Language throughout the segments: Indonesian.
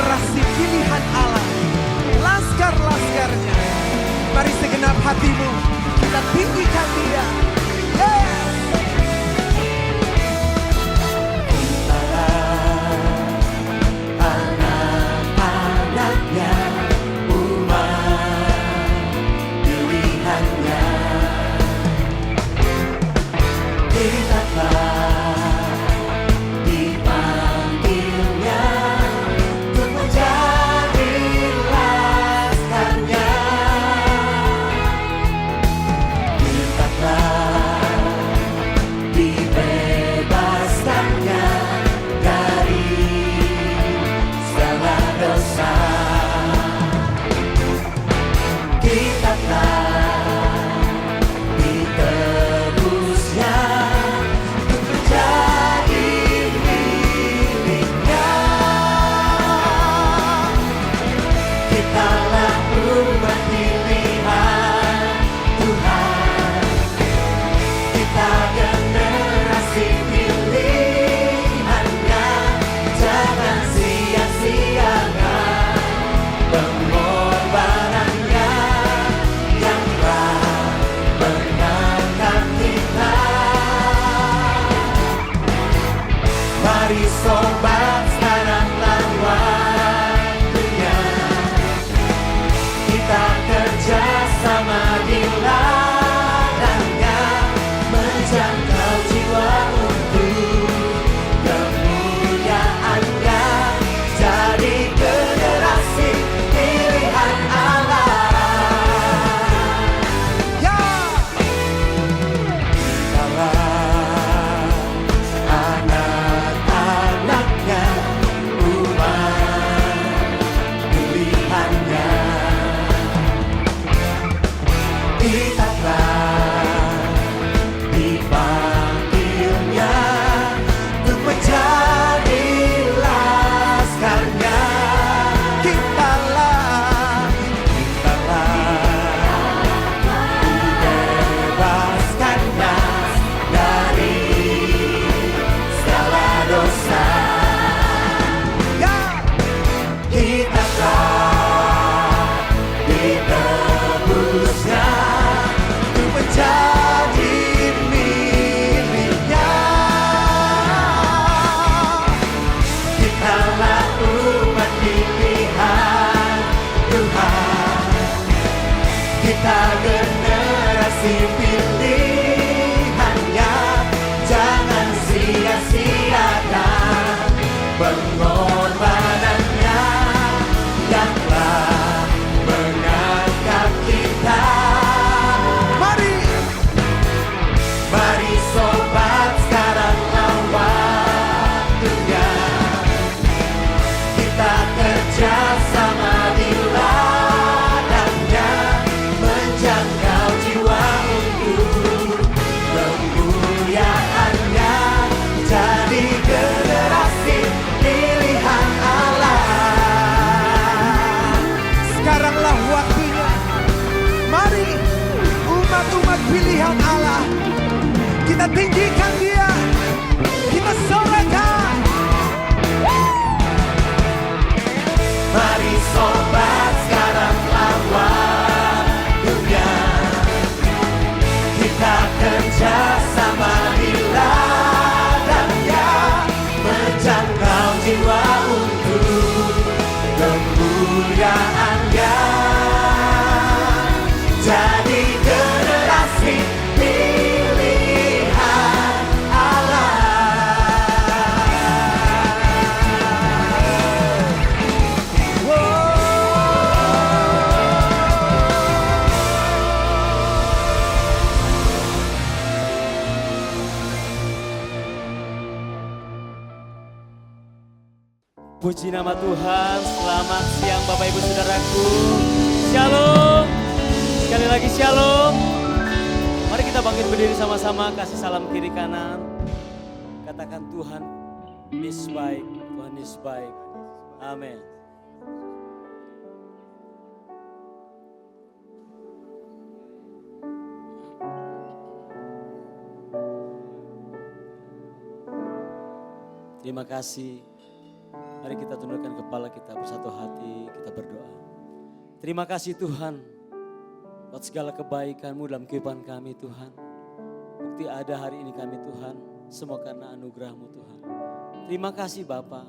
generasi pilihan Allah, laskar-laskarnya. Mari segenap hatimu kita tinggikan Dia. Pilihan Allah, kita tinggikan Dia, kita sorakan. Mari sobat, sekarang lawan dunia, kita kerja sama di ladangnya, menjangkau jiwa untuk kemuliaan-Nya. Jadi generasi pilihan Allah. Puji nama Tuhan, selamat siang Bapak Ibu Saudaraku. Shalom. Sekali lagi shalom. Mari kita bangkit berdiri sama-sama, kasih salam kiri kanan. Katakan Tuhan is baik, Tuhan is baik. Amin. Terima kasih Mari kita tundukkan kepala kita bersatu hati, kita berdoa. Terima kasih Tuhan buat segala kebaikan-Mu dalam kehidupan kami Tuhan. Bukti ada hari ini kami Tuhan, semua karena anugerah-Mu Tuhan. Terima kasih Bapa,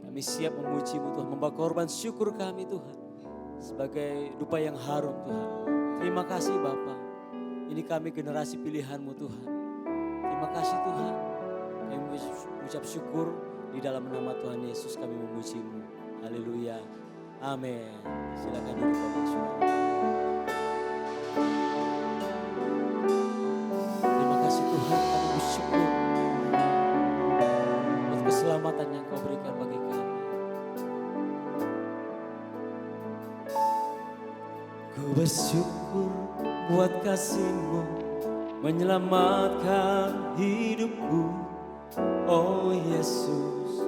kami siap memuji-Mu Tuhan, membawa korban syukur kami Tuhan. Sebagai dupa yang harum Tuhan. Terima kasih Bapa, ini kami generasi pilihan-Mu Tuhan. Terima kasih Tuhan, kami mengucap syukur di dalam nama Tuhan Yesus kami memuji-Mu. Haleluya, amin. Silakan duduk Bapak Saudara. Terima kasih Tuhan, kami bersyukur buat keselamatan yang Kau berikan bagi kami. Ku bersyukur buat kasih-Mu menyelamatkan hidupku. Oh Yesus,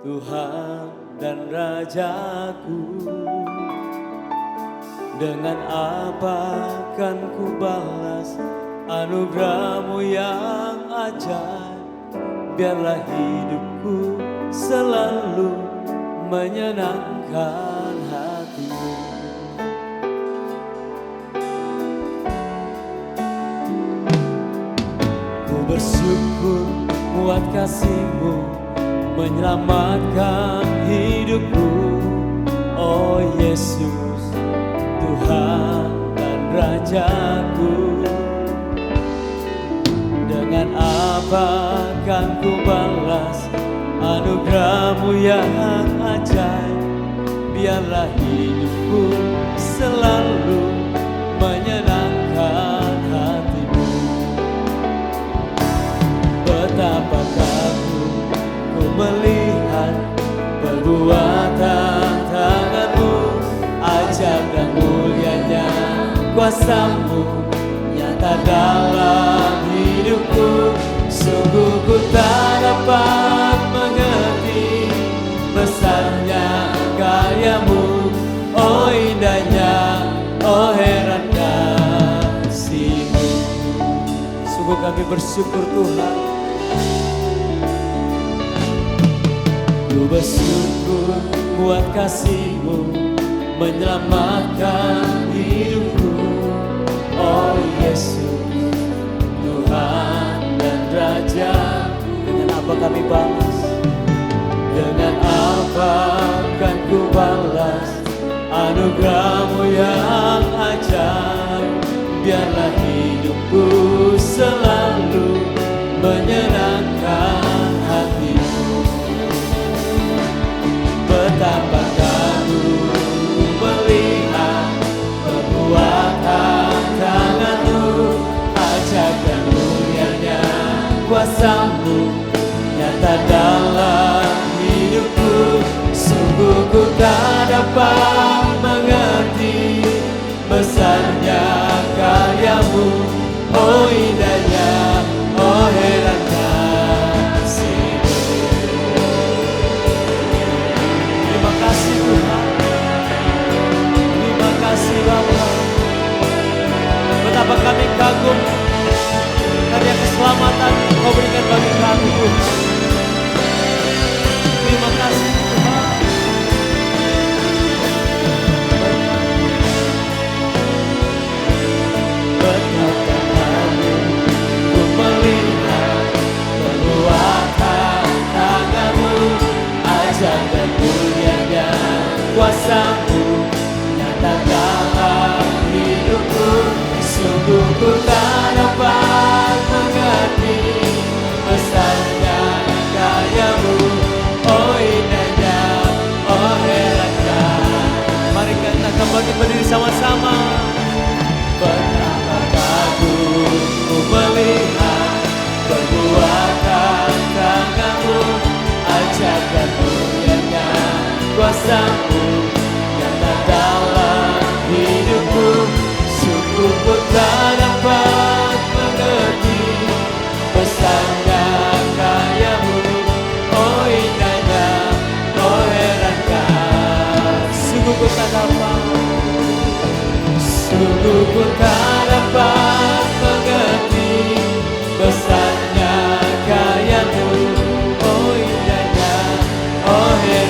Tuhan dan Rajaku. Dengan apa kan ku balas anugerah-Mu yang ajaib. Biarlah hidupku selalu menyenangkan hati-Mu. Ku bersyukur buat kasih-Mu menyelamatkan hidupku. Oh Yesus, Tuhan dan Rajaku. Dengan apa kan ku balas anugerah-Mu yang ajaib. Biarlah hidupku selalu menyenangkan hati-Mu. Betapa kagum ku melihat perbuatan tangan-Mu, ajaib dan mulianya kuasa-Mu nyata dalam hidupku. Sungguh ku tak dapat mengerti besarnya karya-Mu. Oh indahnya, oh heran kasih-Mu. Sungguh kami bersyukur Tuhan. Ku bersyukur buat kasih-Mu menyelamatkan hidupku. Oh Yesus, Tuhan dan Raja. Dengan apa kami balas? Dengan apa kan ku balas anugerah-Mu yang ajaib. Biarlah hidupku selalu menyenangkan hati-Mu. Betapa kagum ku melihat perbuatan tangan-Mu, ajaib dan mulianya kuasa-Mu nyata dalam hidupku. Sungguh ku tak dapat mengerti besarnya karya-Mu. Oh indahnya, oh heran kasih-Mu. Terima kasih Tuhan, terima kasih Bapa. Betapa kami kagum karya keselamatan Kau berikan bagi kami Tuhan. Terima kasih Tuhan. Betapa kami ku melihat perbuatan tangan-Mu, ajaib dan mulianya kuasa-Mu nyata dalam hidupku. Sungguh ku tak dapat mengerti besarnya karya-Mu. Oh indahnya, oh herannya. Mari kita kembali berdiri sama-sama. Betapa kagum ku melihat perbuatan tangan-Mu, ajaib dan mulianya kuasa-Mu nyata dalam hidupku. Sungguh ku tak dapat mengerti besarnya karya-Mu. Oh indahnya, oh herankan. Sungguh ku tak dapat, sungguh ku tak dapat mengerti besarnya karya-Mu. Oh indahnya, oh herankan.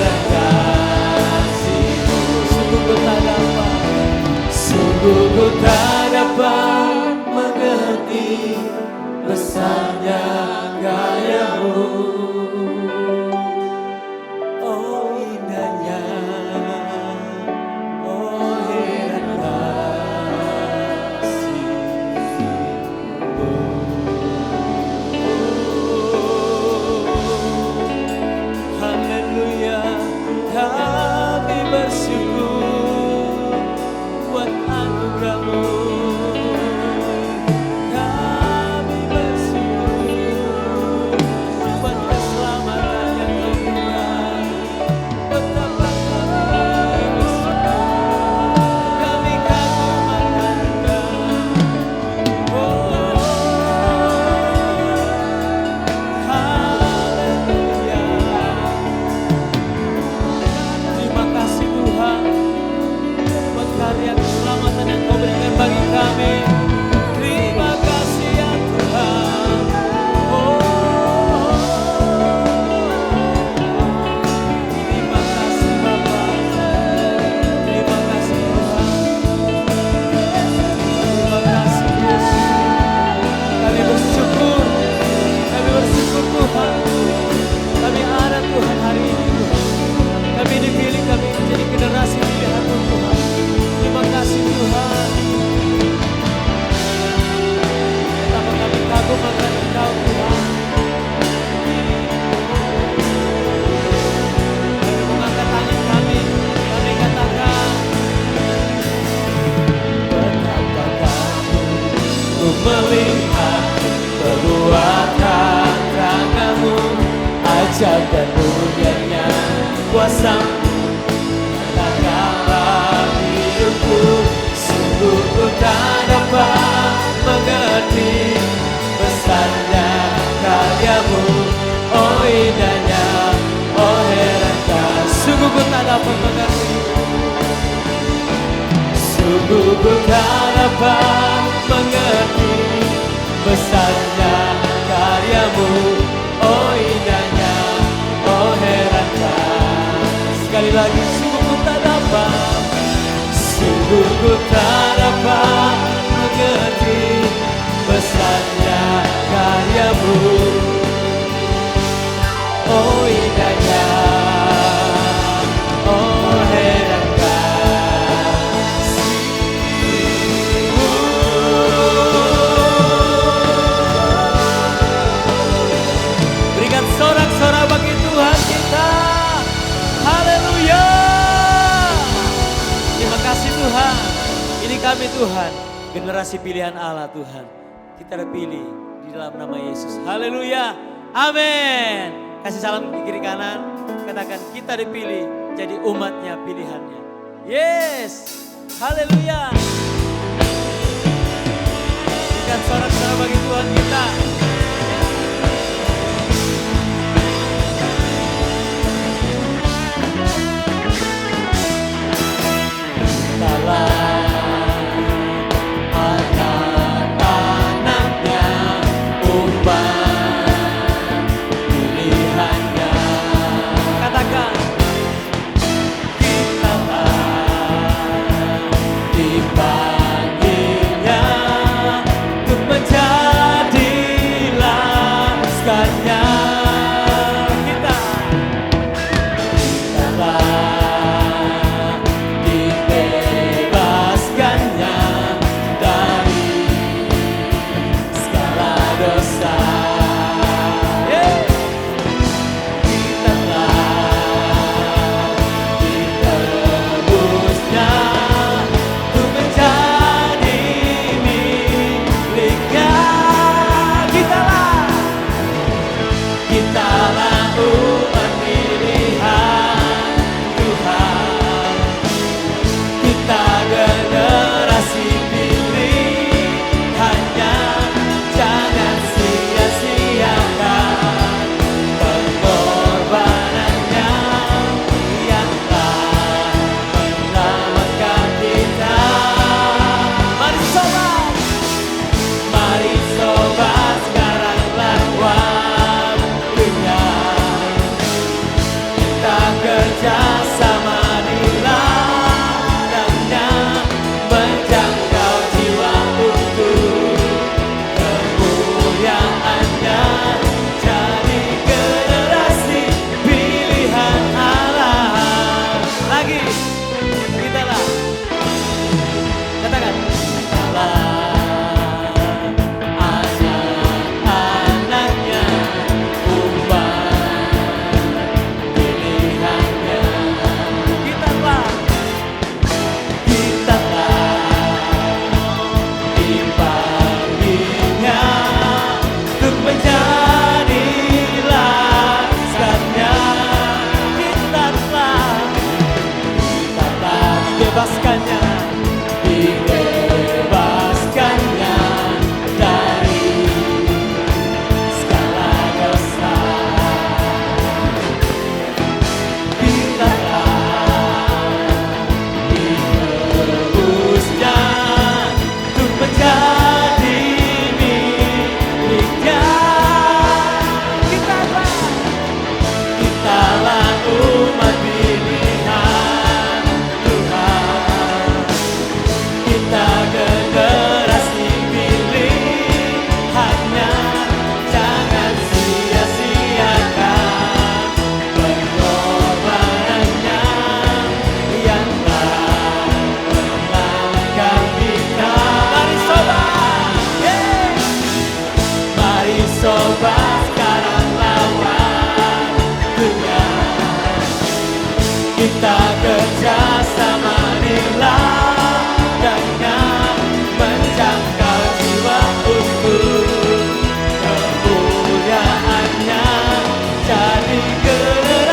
Kurnianya kuasa-Mu dalam hidupku. Sungguh ku tak dapat mengerti besarnya karya-Mu. Oh indahnya, oh herannya. Sungguh ku tak dapat mengerti. Sungguh ku tak dapat mengerti besarnya karya-Mu. Oh indahnya, oh herannya. Sekali lagi, sungguh ku tak dapat, sungguh ku tak dapat mengerti besarnya karya-Mu. Oh indahnya, oh herannya. Berikan sorak-sorak bagi Tuhan kita. Haleluya. Terima kasih Tuhan. Ini kami Tuhan, generasi pilihan Allah Tuhan. Kita terpilih di dalam nama Yesus. Haleluya. Amin. Kasih salam di kiri kanan. Katakan kita dipilih jadi umatnya, pilihannya. Yes. Haleluya. Berikan sorak-sorak bagi Tuhan kita. Anak-anaknya, umat pilihannya. Katakan, kitalah dipanggilnya untuk menjadi laskarnya. Kita kerjasama di ladangnya, menjangkau jiwa untuk kemuliaannya, jadi generasi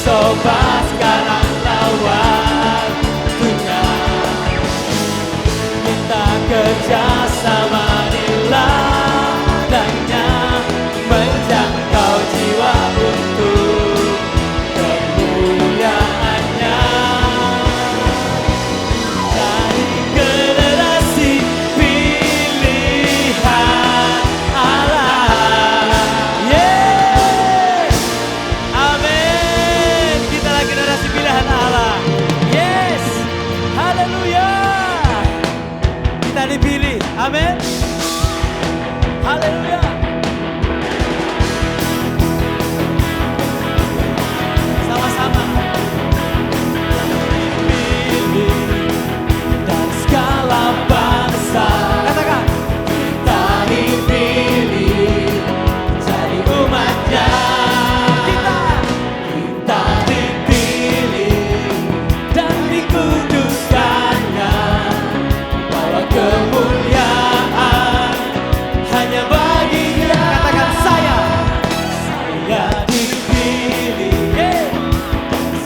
coba sekarang lawan dunia. Kita kerjasama di ladangnya, menjangkau jiwa untuk kemuliaannya. Dari generasi pilihan Allah. Yeah. Amin. Kita lagi generasi pilihan Allah. Yes. Haleluya. Kita dipilih. Amin. Haleluya. Sama-sama. Dipilih dan segala bangsa. Katakan. Kita dipilih jadi umatnya. Kita dipilih dan dikuduskannya, bawa kemuliaan hanya bagi Dia. Katakan saya dipilih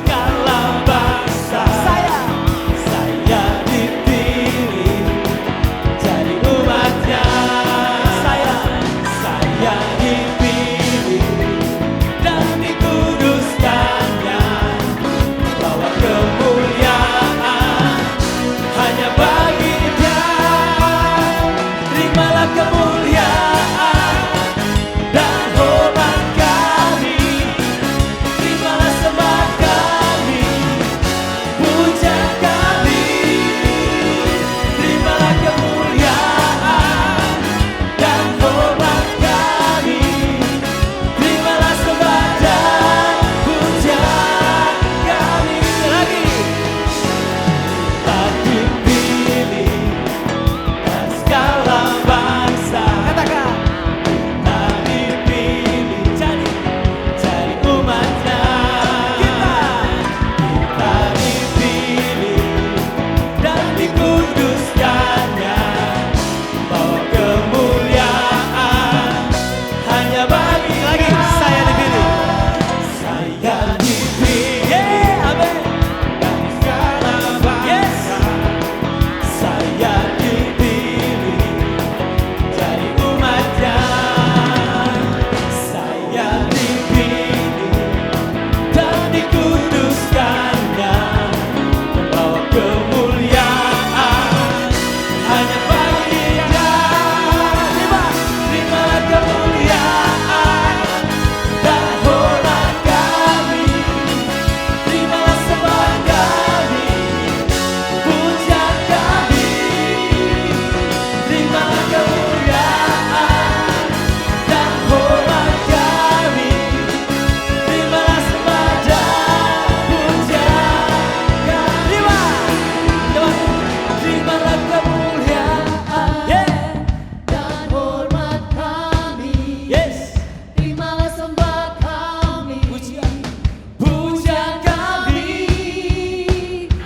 segala bangsa. Saya dipilih jadi umatnya. Saya dipilih dan dikuduskannya, bawa kemuliaan hanya bagi Dia. Terimalah kemuliaan dan hormat kami, terimalah sembah kami, puja kami. Terimalah kemuliaan dan hormat kami, terimalah sembah dan puja kami. Lagi. Kita dipilih dan segala bangsa. Katakan. Kita dipilih jadi umatnya. Kita dipilih dan dikuduskannya, bawa kemuliaan hanya bagi lagi. Saya dipilih. Saya dipilih. Amin. Dan segala bangsa. Saya dipilih jadi umatnya. Saya dipilih dan dikuduskannya, membawa kemuliaan hanya bagi Dia. Terimalah kemuliaan dan hormat kami, terimalah sembah kami, puja kami. Terimalah kemuliaan dan hormat kami, terimalah sembah dan puja kami. Terimalah kemuliaan Dan hormat kami, Yes. terimalah sembah kami, Puja kami.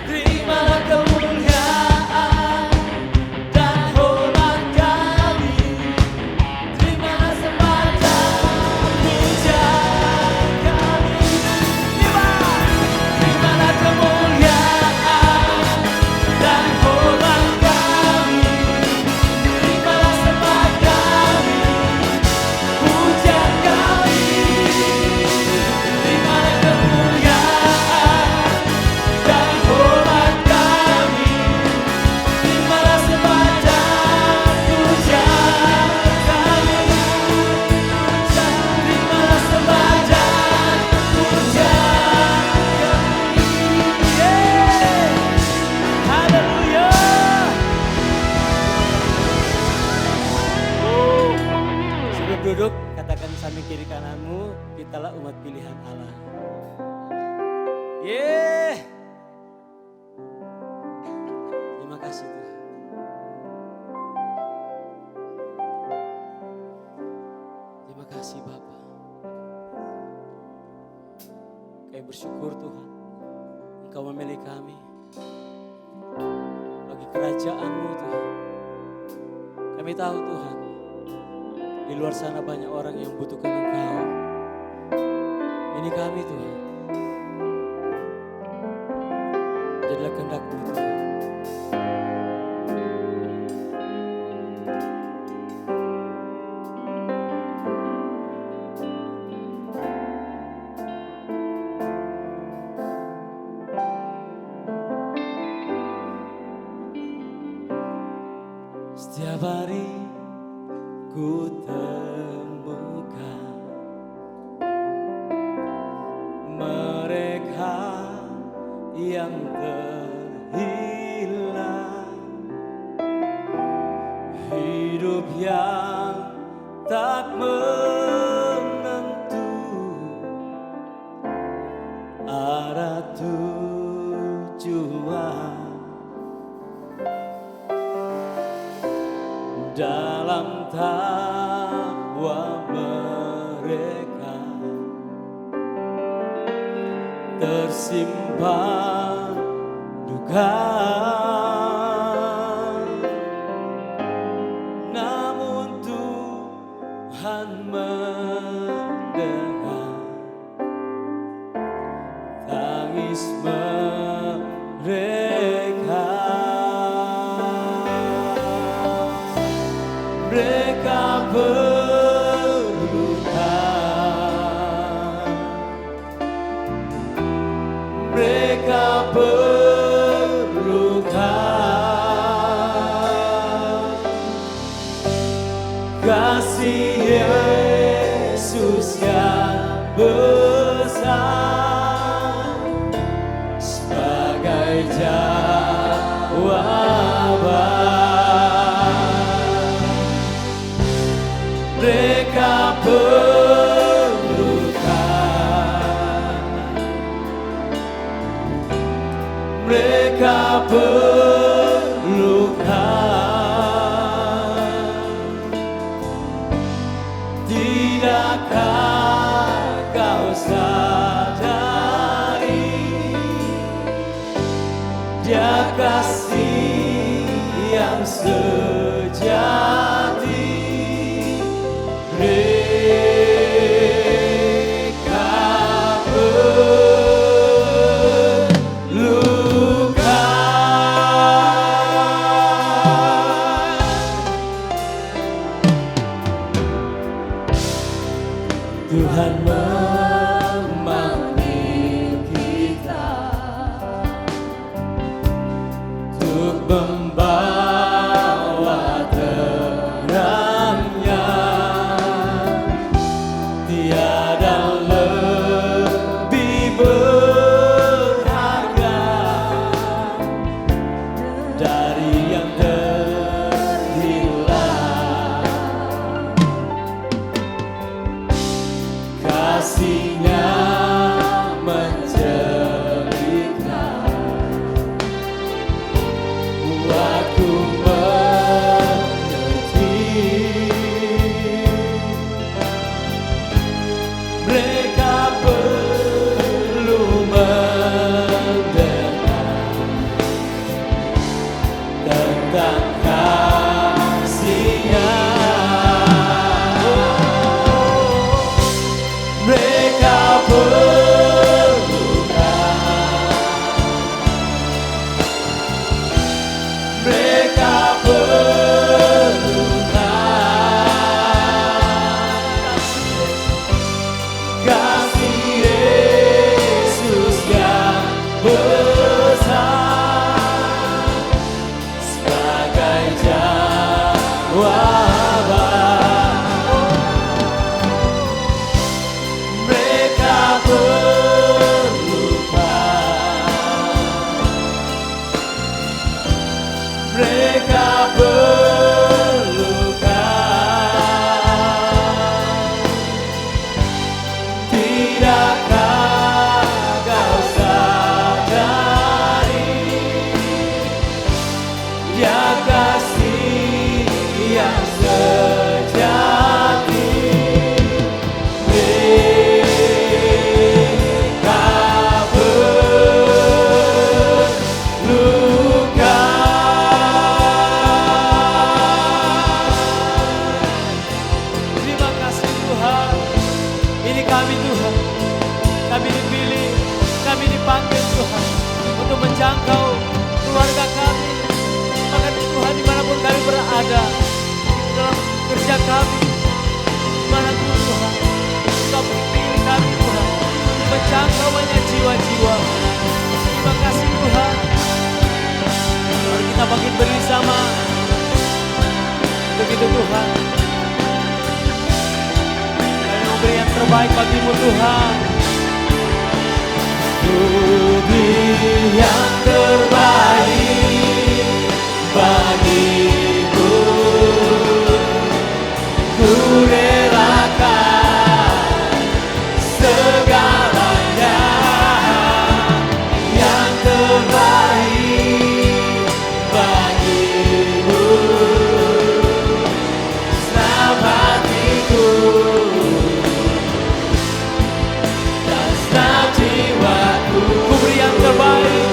Terimalah kemuliaan dan hormat kami, terimalah sembah dan puja kami. Terimalah kemuliaan dan hormat kami, terimalah sembah kami, puja kami. Terimalah kemuliaan dan hormat kami, terimalah sembah dan puja kami. Terimalah sembah dan puja kami. Haleluya. Sebelum duduk, katakan sambil kiri kananmu, kitalah umat pilihan Allah. Terima kasih Tuhan. Terima kasih Bapa. Kami bersyukur Tuhan, Engkau memilih kami bagi kerajaan-Mu Tuhan. Kami tahu Tuhan, di luar sana banyak orang yang membutuhkan Engkau. Ini kami Tuhan, jadilah kehendak-Mu Tuhan. Setiap hari ku temukan mereka yang terhilang, hidup yang tak menentu, arah tujuan. Dalam tawa mereka tersimpan duka, namun Tuhan mendengar tangis mereka. Mereka berluka, mereka berluka, kasih Yesus yang besar sebagai jawaban. Mereka berluka, mereka berluka, tidakkah kau sadari Dia kasih yang sejati. Mereka berluka, Tuhan memanggil kita untuk membawa terangnya. Tiada lebih berharga dari yang terhilang. Kasih-Nya menjadikan menjangkau keluarga kami. Maka Tuhan dimanapun kami berada, dalam kerja kami, dimanapun Tuhan, Engkau pilih kami Tuhan, menjangkau banyak jiwa-jiwa. Terima kasih Tuhan. Mari kita bangkit bersama. Untuk itu Tuhan, kami memberi yang terbaik bagi-Mu Tuhan. Ku beri yang terbaik bagi-Mu, ku relakan segalanya. Yang terbaik bagi-Mu, senam hatiku dan senam jiwaku. Ku beri yang terbaik,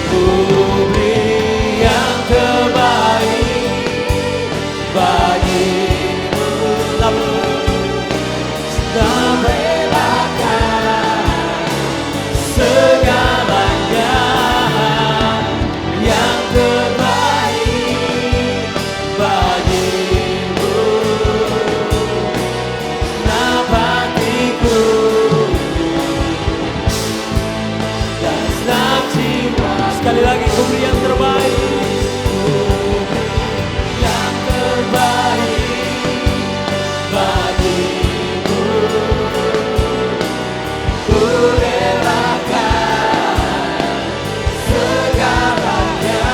ku beri yang terbaik bagi-Mu. Senam relakan segalanya. Yang terbaik bagi-Mu, senam hatiku dan senam jiwa. Sekali lagi, ku beri yang terbaik, ku beri yang terbaik bagi-Mu. Ku relakan segalanya.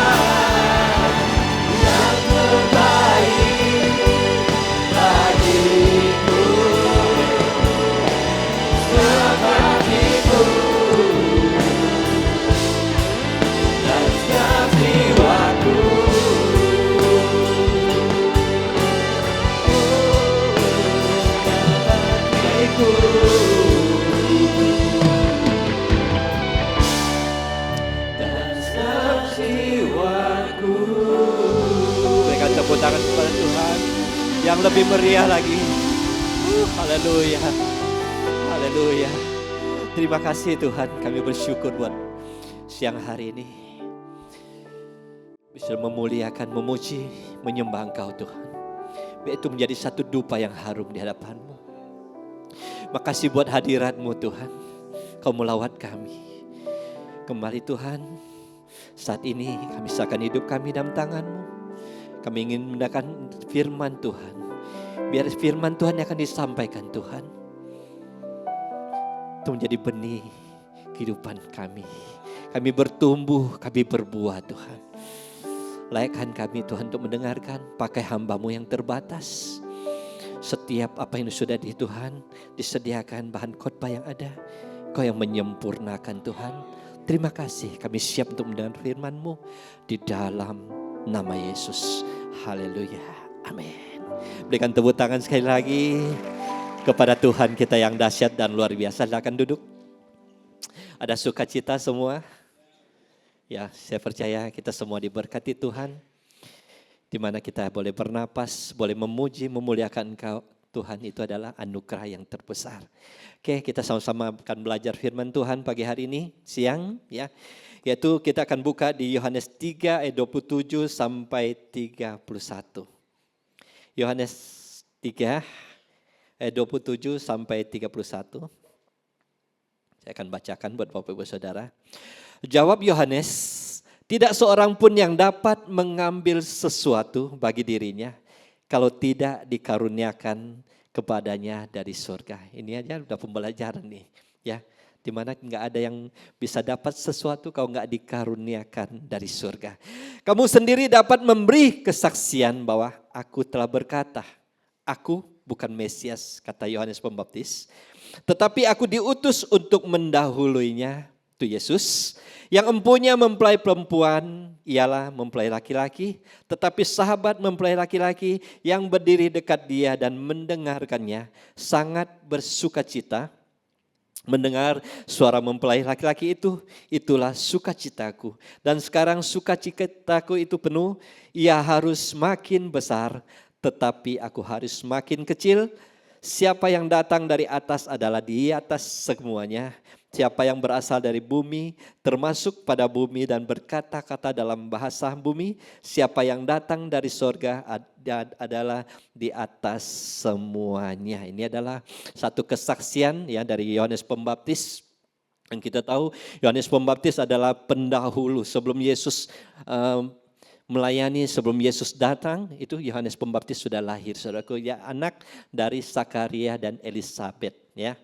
Yang terbaik bagi-Mu, senam hatiku dan senam jiwaku. Dan senam jiwaku. Berikan tepuk tangan kepada Tuhan yang lebih meriah lagi. Haleluya. Haleluya. Terima kasih Tuhan, kami bersyukur buat siang hari ini. Bisa memuliakan, memuji, menyembah Engkau Tuhan. Biar itu menjadi satu dupa yang harum di hadapan-Mu. Makasih buat hadirat-Mu Tuhan. Kau melawat kami. Kembali Tuhan, saat ini kami serahkan hidup kami dalam tangan-Mu. Kami ingin mendengarkan firman Tuhan. Biar firman Tuhan yang akan disampaikan Tuhan, itu menjadi benih kehidupan kami. Kami bertumbuh, kami berbuah Tuhan. Layakkan kami Tuhan untuk mendengarkan, pakai hamba-Mu yang terbatas. Setiap apa yang sudah di Tuhan, disediakan bahan khotbah yang ada. Kau yang menyempurnakan Tuhan. Terima kasih, kami siap untuk mendengar firman-Mu di dalam nama Yesus. Haleluya. Amin. Berikan tepuk tangan sekali lagi kepada Tuhan kita yang dahsyat dan luar biasa. Silakan duduk. Ada sukacita semua. Ya, saya percaya kita semua diberkati Tuhan. Di mana kita boleh bernapas, boleh memuji, memuliakan Engkau. Tuhan, itu adalah anugerah yang terbesar. Oke, kita sama-sama akan belajar firman Tuhan pagi hari ini, siang ya. Yaitu kita akan buka di Yohanes 3 ayat 27 sampai 31. Yohanes 3 ayat 27 sampai 31. Saya akan bacakan buat Bapak Ibu Saudara. Jawab Yohanes, tidak seorang pun yang dapat mengambil sesuatu bagi dirinya kalau tidak dikaruniakan kepadanya dari surga. Ini aja udah pembelajaran nih, ya. Dimana nggak ada yang bisa dapat sesuatu kalau nggak dikaruniakan dari surga. Kamu sendiri dapat memberi kesaksian bahwa aku telah berkata, aku bukan Mesias, kata Yohanes Pembaptis, tetapi aku diutus untuk mendahuluinya, itu Yesus. Yang empunya mempelai perempuan ialah mempelai laki-laki, tetapi sahabat mempelai laki-laki yang berdiri dekat dia dan mendengarkannya sangat bersukacita. Mendengar suara mempelai laki-laki itu, itulah sukacitaku. Dan sekarang sukacitaku itu penuh, ia harus makin besar, tetapi aku harus makin kecil. siapa yang datang dari atas adalah di atas semuanya. Siapa yang berasal dari bumi, termasuk pada bumi dan berkata-kata dalam bahasa bumi. Siapa yang datang dari sorga adalah di atas semuanya. Ini adalah satu kesaksian ya dari Yohanes Pembaptis. Dan kita tahu Yohanes Pembaptis adalah pendahulu sebelum Yesus melayani, sebelum Yesus datang, itu Yohanes Pembaptis sudah lahir, saudaraku, ya, anak dari Zakaria dan Elisabet, ya.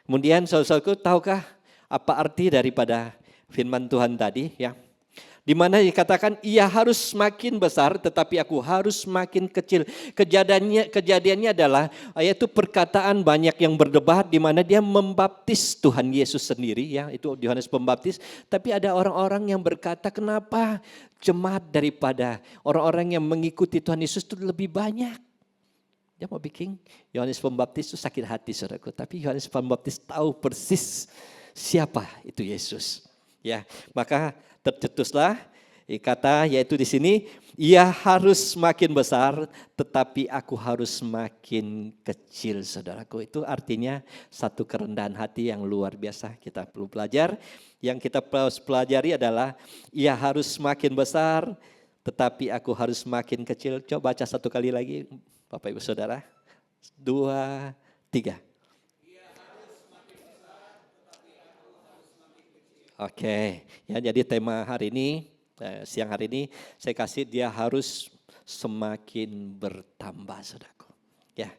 Kemudian saudaraku, tahukah apa arti daripada firman Tuhan tadi, ya? Di mana dikatakan ia harus semakin besar tetapi aku harus semakin kecil. Kejadiannya adalah yaitu perkataan banyak yang berdebat di mana dia membaptis Tuhan Yesus sendiri, ya, itu Yohanes Pembaptis, tapi ada orang-orang yang berkata kenapa jemaat daripada orang-orang yang mengikuti Tuhan Yesus itu lebih banyak. Dia mau bikin Yohanes Pembaptis itu sakit hati, saudaraku, tapi Yohanes Pembaptis tahu persis siapa itu Yesus. Ya, maka tercetuslah kata yaitu di sini ia harus semakin besar tetapi aku harus semakin kecil, saudaraku. Itu artinya satu kerendahan hati yang luar biasa kita perlu belajar. Yang kita pelajari adalah ia harus semakin besar tetapi aku harus semakin kecil. Coba baca satu kali lagi Bapak Ibu Saudara. 2, 3. Oke, ya, jadi tema hari ini, siang hari ini saya kasih dia harus semakin bertambah, saudaraku. Ya,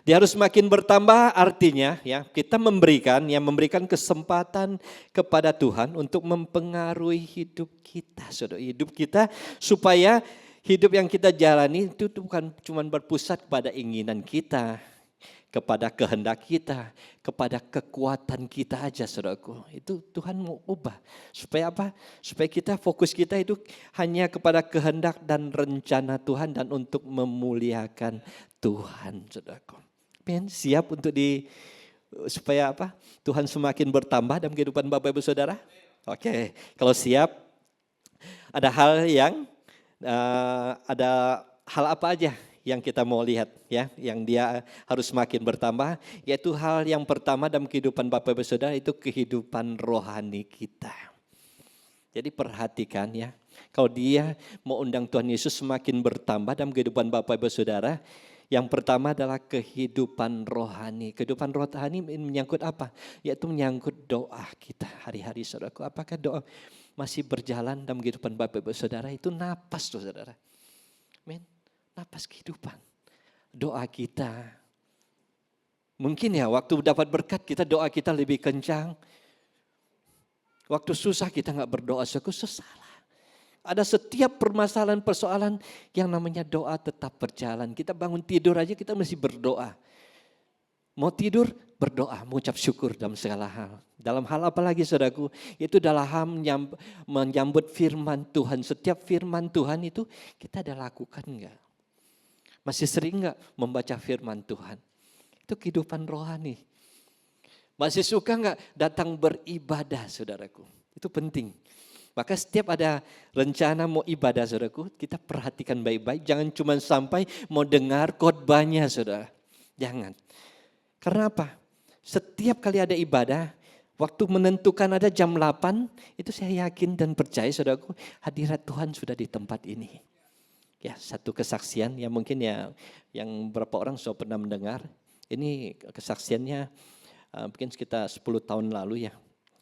dia harus semakin bertambah artinya ya kita memberikan kesempatan kepada Tuhan untuk mempengaruhi hidup kita, saudara. Hidup kita supaya hidup yang kita jalani itu bukan cuma berpusat pada keinginan kita, kepada kehendak kita, kepada kekuatan kita aja, saudaraku. Itu Tuhan mau ubah. Supaya apa? Supaya kita fokus kita itu hanya kepada kehendak dan rencana Tuhan dan untuk memuliakan Tuhan, saudaraku. Men, siap untuk supaya apa? Tuhan semakin bertambah dalam kehidupan Bapak Ibu Saudara? Oke, kalau siap, ada hal apa aja yang kita mau lihat ya, yang dia harus semakin bertambah, yaitu hal yang pertama dalam kehidupan Bapak Ibu Saudara itu kehidupan rohani kita. Jadi perhatikan ya, kalau dia mau undang Tuhan Yesus semakin bertambah dalam kehidupan Bapak Ibu Saudara, yang pertama adalah kehidupan rohani. Kehidupan rohani menyangkut apa? Yaitu menyangkut doa kita hari-hari, saudaraku. Apakah doa masih berjalan dalam kehidupan Bapak Ibu Saudara? Itu napas tuh, saudara. Men. Napas kehidupan, doa kita. Mungkin ya waktu dapat berkat kita doa kita lebih kencang. Waktu susah kita gak berdoa, salah. Ada setiap permasalahan persoalan yang namanya doa tetap berjalan. Kita bangun tidur aja kita mesti berdoa. Mau tidur berdoa, mengucap syukur dalam segala hal. Dalam hal apa lagi saudaraku? Itu dalam hal menyambut firman Tuhan. Setiap firman Tuhan itu kita ada lakukan enggak? Masih sering enggak membaca firman Tuhan? Itu kehidupan rohani. Masih suka enggak datang beribadah, saudaraku? Itu penting. Maka setiap ada rencana mau ibadah, saudaraku, kita perhatikan baik-baik. Jangan cuma sampai mau dengar khotbahnya, saudara. Jangan. Karena apa? Setiap kali ada ibadah, waktu menentukan ada jam 8, itu saya yakin dan percaya, saudaraku, hadirat Tuhan sudah di tempat ini. Ya, satu kesaksian yang mungkin ya yang beberapa orang sudah pernah mendengar. Ini kesaksiannya mungkin sekitar 10 tahun lalu ya.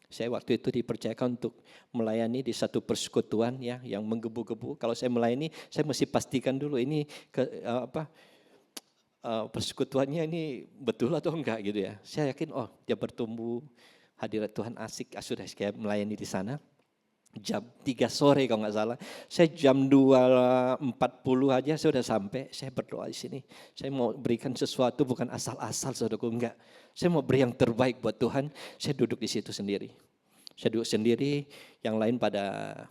Saya waktu itu dipercayakan untuk melayani di satu persekutuan ya yang menggebu-gebu. Kalau saya melayani, saya mesti pastikan dulu ini persekutuannya ini betul atau enggak gitu ya. Saya yakin dia bertumbuh, hadirat Tuhan asik, sudah saya melayani di sana. Jam 3 sore kalau nggak salah, saya jam 2.40 aja saya udah sampai, saya berdoa di sini. Saya mau berikan sesuatu bukan asal-asal, saudaraku, enggak. Saya mau beri yang terbaik buat Tuhan, saya duduk di situ sendiri. Saya duduk sendiri, yang lain pada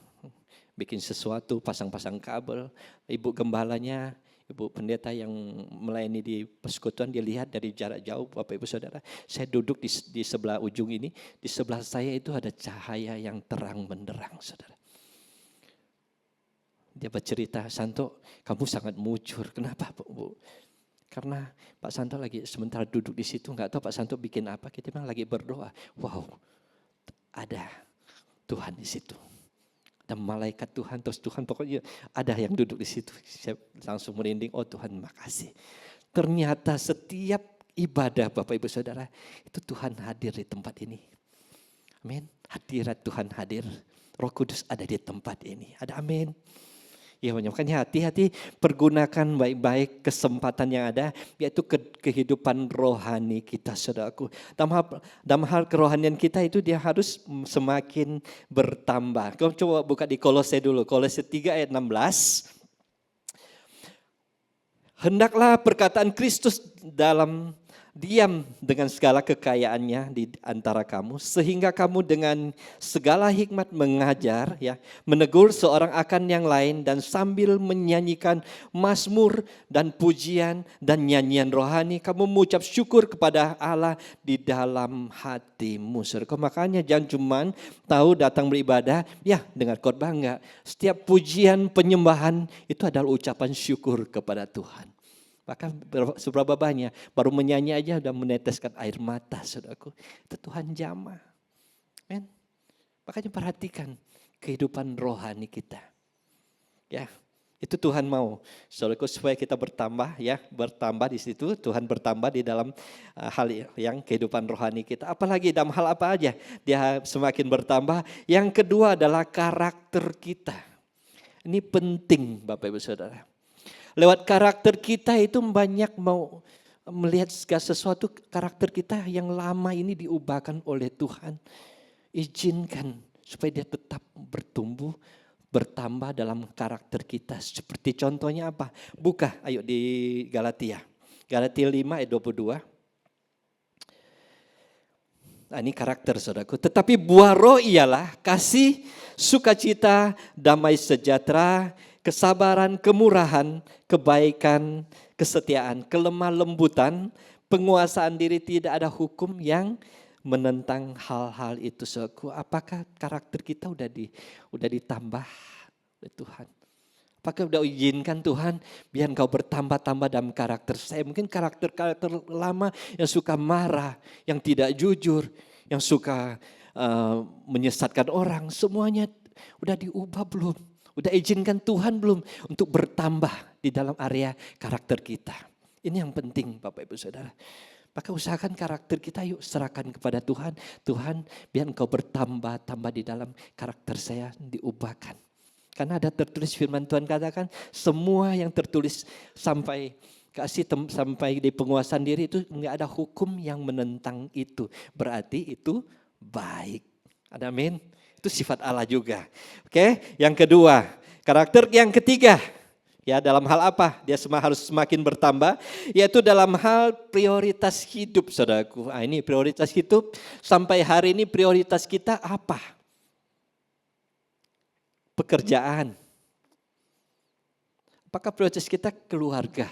bikin sesuatu, pasang-pasang kabel. Ibu gembalanya, Ibu pendeta yang melayani di persekutuan, dia lihat dari jarak jauh, Bapak Ibu Saudara. Saya duduk di sebelah ujung ini, di sebelah saya itu ada cahaya yang terang benderang, saudara. Dia bercerita, Santo, kamu sangat mujur. Kenapa, Bu? Karena Pak Santo lagi sementara duduk di situ, nggak tahu Pak Santo bikin apa, kita memang lagi berdoa. Wow, ada Tuhan di situ. Ada malaikat Tuhan, terus Tuhan pokoknya ada yang duduk di situ. Saya langsung merinding, oh Tuhan makasih. Ternyata setiap ibadah Bapak Ibu Saudara, itu Tuhan hadir di tempat ini. Amin. Hadirat Tuhan hadir. Roh Kudus ada di tempat ini. Ada amin. Ya makanya hati-hati pergunakan baik-baik kesempatan yang ada, yaitu kehidupan rohani kita saudaraku. Dalam hal kerohanian kita itu dia harus semakin bertambah. Kau coba buka di Kolose dulu, Kolose 3 ayat 16. Hendaklah perkataan Kristus dalam diam dengan segala kekayaannya di antara kamu, sehingga kamu dengan segala hikmat mengajar, ya, menegur seorang akan yang lain, dan sambil menyanyikan mazmur dan pujian dan nyanyian rohani, kamu mengucap syukur kepada Allah di dalam hatimu. Saudara, makanya jangan cuma tahu datang beribadah, ya dengar khotbah enggak. Setiap pujian penyembahan itu adalah ucapan syukur kepada Tuhan. Bahkan seberapa banyak, baru menyanyi aja udah meneteskan air mata, saudaraku. Itu Tuhan jamah. Men. Makanya perhatikan kehidupan rohani kita. Ya, itu Tuhan mau. Saudaraku, supaya kita bertambah, ya, bertambah di situ. Tuhan bertambah di dalam hal yang kehidupan rohani kita. Apalagi dalam hal apa aja, dia semakin bertambah. Yang kedua adalah karakter kita. Ini penting Bapak Ibu Saudara. Lewat karakter kita itu banyak mau melihat segala sesuatu, karakter kita yang lama ini diubahkan oleh Tuhan. Izinkan supaya dia tetap bertumbuh, bertambah dalam karakter kita. Seperti contohnya apa? Buka, ayo di Galatia. Galatia 5 ayat 22. Nah, ini karakter saudaraku. Tetapi buah roh ialah kasih, sukacita, damai sejahtera, kesabaran, kemurahan, kebaikan, kesetiaan, kelemah lembutan, penguasaan diri. Tidak ada hukum yang menentang hal-hal itu. Saudaraku, apakah karakter kita udah ditambah oleh Tuhan? Apakah udah izinkan Tuhan biar engkau bertambah-tambah dalam karakter saya? Mungkin karakter-karakter lama yang suka marah, yang tidak jujur, yang suka menyesatkan orang, semuanya udah diubah belum? Udah izinkan Tuhan belum untuk bertambah di dalam area karakter kita? Ini yang penting Bapak Ibu Saudara. Maka usahakan karakter kita, yuk serahkan kepada Tuhan. Tuhan, biar engkau bertambah-tambah di dalam karakter saya, diubahkan. Karena ada tertulis firman Tuhan katakan, semua yang tertulis sampai sampai di penguasaan diri itu enggak ada hukum yang menentang itu. Berarti itu baik. Ada amin. Itu sifat Allah juga. Oke, yang kedua, karakter yang ketiga. Ya, dalam hal apa? Dia harus semakin bertambah, yaitu dalam hal prioritas hidup, saudaraku. Nah, ini prioritas hidup sampai hari ini prioritas kita apa? Pekerjaan. Apakah prioritas kita keluarga?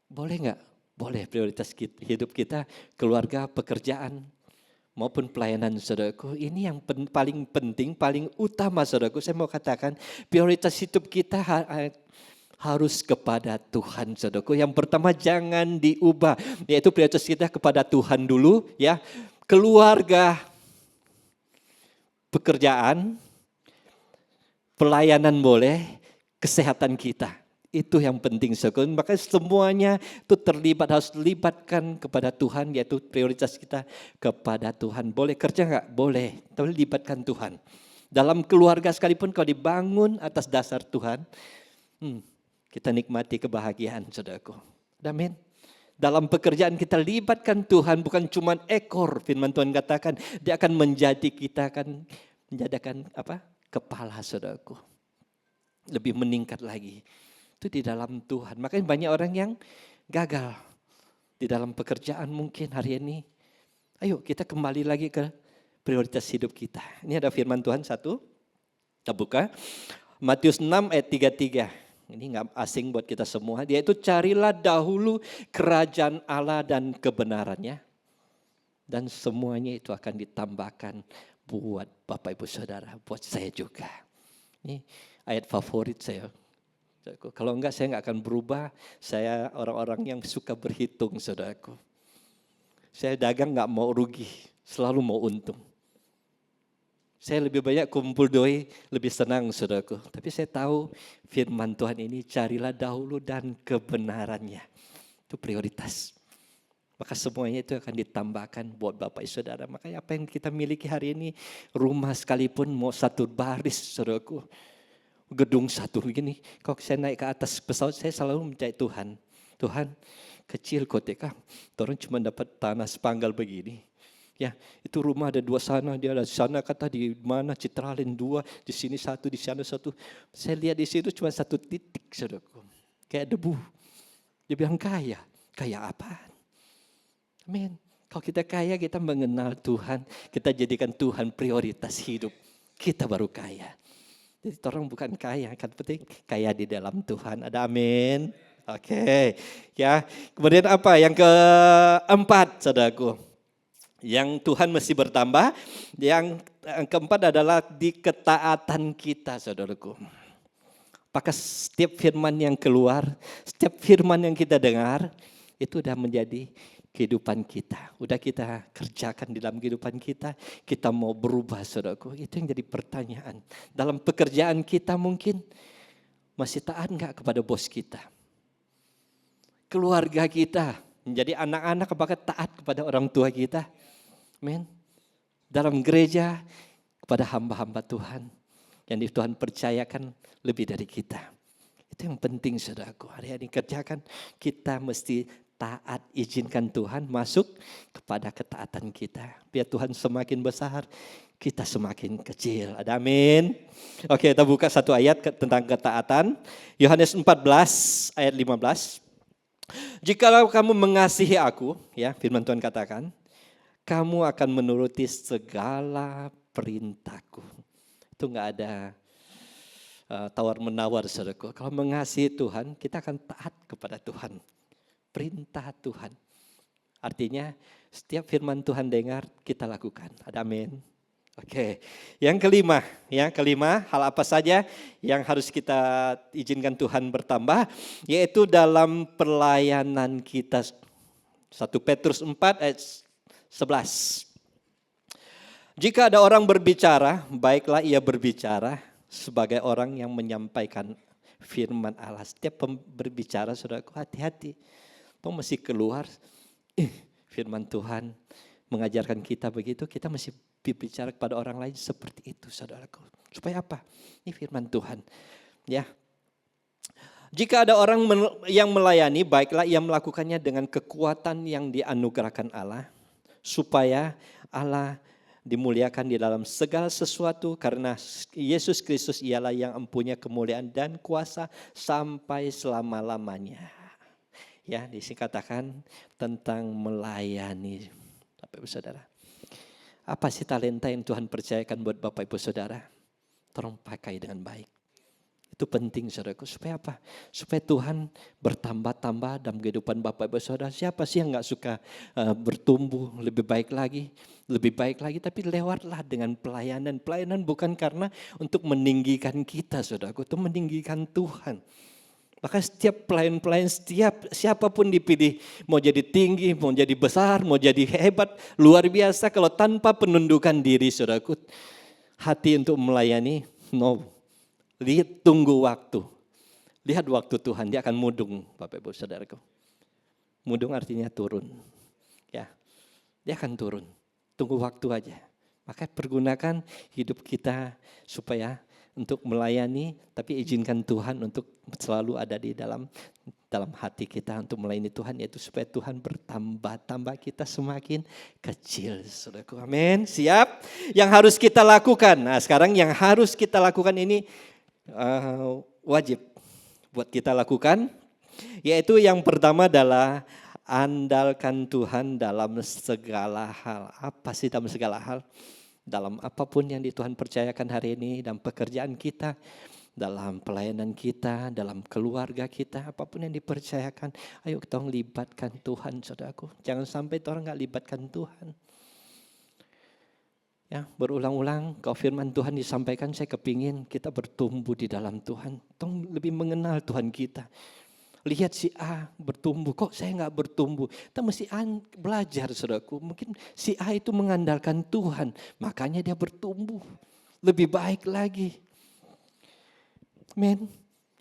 Boleh nggak? Boleh prioritas hidup kita keluarga, pekerjaan, maupun pelayanan saudaraku. Ini yang paling penting, paling utama saudaraku. Saya mau katakan prioritas hidup kita harus kepada Tuhan saudaraku. Yang pertama jangan diubah, yaitu prioritas kita kepada Tuhan dulu ya. Keluarga, pekerjaan, pelayanan boleh, kesehatan kita. Itu yang penting saudara. Maka semuanya itu terlibat, harus libatkan kepada Tuhan, yaitu prioritas kita kepada Tuhan. Boleh kerja enggak? Boleh, tapi libatkan Tuhan. Dalam keluarga sekalipun kalau dibangun atas dasar Tuhan, kita nikmati kebahagiaan saudaraku. Amin. Dalam pekerjaan kita libatkan Tuhan, bukan cuma ekor. Firman Tuhan katakan dia akan menjadi kita akan menjadikan apa? Kepala saudaraku. Lebih meningkat lagi. Itu di dalam Tuhan. Makanya banyak orang yang gagal di dalam pekerjaan mungkin hari ini. Ayo kita kembali lagi ke prioritas hidup kita. Ini ada firman Tuhan satu. Kita buka. Matius 6 ayat 33. Ini gak asing buat kita semua. Dia itu carilah dahulu kerajaan Allah dan kebenarannya. Dan semuanya itu akan ditambahkan buat Bapak Ibu Saudara. Buat saya juga. Ini ayat favorit saya. Saudaraku. Kalau enggak saya enggak akan berubah. Saya orang-orang yang suka berhitung, saudaraku. Saya dagang enggak mau rugi, selalu mau untung. Saya lebih banyak kumpul doi, lebih senang, saudaraku. Tapi saya tahu firman Tuhan ini, carilah dahulu dan kebenarannya. Itu prioritas. Maka semuanya itu akan ditambahkan buat Bapak Ibu Saudara. Makanya apa yang kita miliki hari ini, rumah sekalipun mau satu baris, saudaraku. Gedung satu begini, kalau saya naik ke atas pesawat saya selalu mencari Tuhan. Tuhan, kecil koteka, orang cuma dapat tanah sepanggal begini. Ya, itu rumah ada 2 sana, dia ada sana kata di mana Citralin 2, di sini 1, di sana 1. Saya lihat di situ cuma 1 titik, saudaraku. Kayak debu. Dia bilang kaya, kaya apaan? Amin. Kalau kita kaya, kita mengenal Tuhan, kita jadikan Tuhan prioritas hidup. Kita baru kaya. Jadi orang bukan kaya, kan penting kaya di dalam Tuhan. Ada amin. Oke. Ya. Kemudian apa? Yang keempat, saudaraku. Yang Tuhan mesti bertambah. Yang keempat adalah di ketaatan kita, saudaraku. Apakah setiap firman yang keluar, setiap firman yang kita dengar, itu sudah menjadi kehidupan kita. Udah kita kerjakan di dalam kehidupan kita. Kita mau berubah, saudaraku. Itu yang jadi pertanyaan. Dalam pekerjaan kita mungkin masih taat enggak kepada bos kita? Keluarga kita menjadi anak-anak apakah taat kepada orang tua kita? Amin. Dalam gereja kepada hamba-hamba Tuhan yang Tuhan percayakan lebih dari kita. Itu yang penting, saudaraku. Hari ini kerjakan, kita mesti taat, izinkan Tuhan masuk kepada ketaatan kita. Biar Tuhan semakin besar, kita semakin kecil. Ada amin. Oke, kita buka satu ayat tentang ketaatan. Yohanes 14 ayat 15. Jikalau kamu mengasihi aku, ya firman Tuhan katakan, kamu akan menuruti segala perintahku. Itu enggak ada tawar-menawar, saudaraku. Kalau mengasihi Tuhan, kita akan taat kepada Tuhan. Perintah Tuhan. Artinya setiap firman Tuhan dengar kita lakukan. Ada amin. Oke. Yang kelima, hal apa saja yang harus kita izinkan Tuhan bertambah, yaitu dalam pelayanan kita. 1 Petrus 4 ayat 11. Jika ada orang berbicara, baiklah ia berbicara sebagai orang yang menyampaikan firman Allah. Setiap berbicara, saudaraku, hati-hati. Tuh mesti keluar, firman Tuhan mengajarkan kita begitu, kita mesti berbicara kepada orang lain seperti itu, saudaraku. Supaya apa? Ini firman Tuhan. Ya. Jika ada orang yang melayani, baiklah ia melakukannya dengan kekuatan yang dianugerahkan Allah, supaya Allah dimuliakan di dalam segala sesuatu, karena Yesus Kristus ialah yang mempunyai kemuliaan dan kuasa sampai selama-lamanya. Ya, di sini katakan tentang melayani. Bapak Ibu Saudara. Apa sih talenta yang Tuhan percayakan buat Bapak Ibu Saudara? Tolong pakai dengan baik. Itu penting, saudaraku. Supaya apa? Supaya Tuhan bertambah-tambah dalam kehidupan Bapak Ibu Saudara. Siapa sih yang gak suka bertumbuh lebih baik lagi. Tapi lewatlah dengan pelayanan. Pelayanan bukan karena untuk meninggikan kita, saudaraku. Itu meninggikan Tuhan. Maka setiap pelayan-pelayan, siapapun dipilih, mau jadi tinggi, mau jadi besar, mau jadi hebat, luar biasa, kalau tanpa penundukan diri, saudaraku, hati untuk melayani, no. Lihat, tunggu waktu. Lihat waktu Tuhan, dia akan mudung, Bapak Ibu Saudaraku. Mudung artinya turun. Ya, dia akan turun. Tunggu waktu aja. Maka pergunakan hidup kita supaya untuk melayani, tapi izinkan Tuhan untuk selalu ada di dalam hati kita untuk melayani Tuhan, yaitu supaya Tuhan bertambah-tambah, kita semakin kecil. Saudaraku, amin. Siap? Yang harus kita lakukan. Nah, sekarang yang harus kita lakukan ini wajib buat kita lakukan, yaitu yang pertama adalah andalkan Tuhan dalam segala hal. Apa sih dalam segala hal? Dalam apapun yang Tuhan percayakan hari ini, dalam pekerjaan kita, dalam pelayanan kita, dalam keluarga kita, apapun yang dipercayakan, ayo kita libatkan Tuhan, saudaraku. Jangan sampai orang gak libatkan Tuhan. Ya, berulang-ulang kalau firman Tuhan disampaikan, saya kepingin kita bertumbuh di dalam Tuhan. Tolong lebih mengenal Tuhan kita. Lihat si A bertumbuh, kok saya nggak bertumbuh? Kita mesti belajar, saudaraku. Mungkin si A itu mengandalkan Tuhan, makanya dia bertumbuh. Lebih baik lagi. Amin.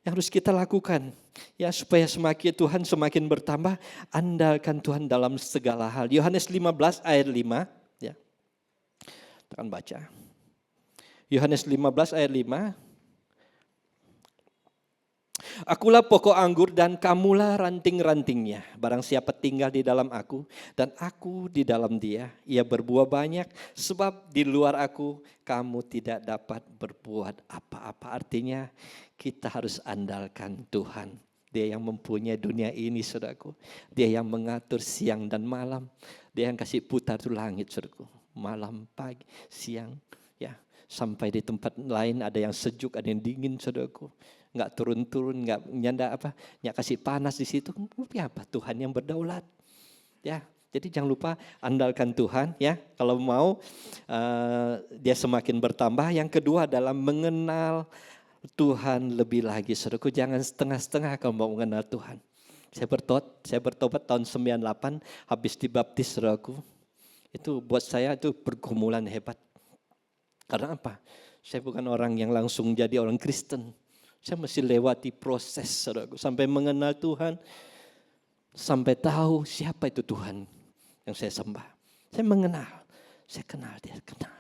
Yang harus kita lakukan, ya supaya semakin Tuhan semakin bertambah, andalkan Tuhan dalam segala hal. Yohanes 15 ayat 5, ya. Kita akan baca. Yohanes 15 ayat 5. Akulah pokok anggur dan kamulah ranting-rantingnya. Barang siapa tinggal di dalam aku dan aku di dalam dia, ia berbuah banyak. Sebab di luar aku kamu tidak dapat berbuat apa-apa. Artinya kita harus andalkan Tuhan. Dia yang mempunyai dunia ini, saudaraku. Dia yang mengatur siang dan malam. Dia yang kasih putar tuh langit, saudaraku. Malam, pagi, siang, ya. Sampai di tempat lain ada yang sejuk, ada yang dingin, saudaraku. Enggak turun-turun, enggak nyanda apa, enggak kasih panas di situ. Apa? Tuhan yang berdaulat. Ya, jadi jangan lupa andalkan Tuhan, ya. Kalau mau dia semakin bertambah. Yang kedua adalah mengenal Tuhan lebih lagi. Saudaraku, jangan setengah-setengah kalau mau mengenal Tuhan. Saya bertobat tahun 98, habis dibaptis, saudaraku. Itu buat saya itu pergumulan hebat. Karena apa? Saya bukan orang yang langsung jadi orang Kristen. Saya mesti lewati proses, saudaraku, sampai mengenal Tuhan, sampai tahu siapa itu Tuhan yang saya sembah. Saya mengenal, saya kenal dia, kenal.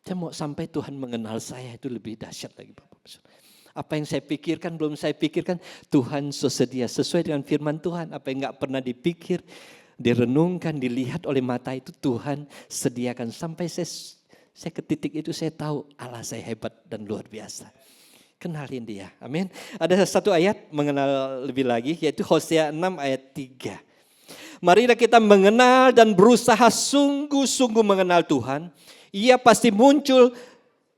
Saya mau sampai Tuhan mengenal saya, itu lebih dahsyat lagi, Bapak. Apa yang saya pikirkan, belum saya pikirkan, Tuhan sesedia sesuai dengan firman Tuhan. Apa yang enggak pernah dipikir, direnungkan, dilihat oleh mata itu Tuhan sediakan. Sampai saya ke titik itu saya tahu Allah saya hebat dan luar biasa. Kenalin dia, amin. Ada satu ayat mengenal lebih lagi, yaitu Hosea 6 ayat 3. Marilah kita mengenal dan berusaha sungguh-sungguh mengenal Tuhan. Ia pasti muncul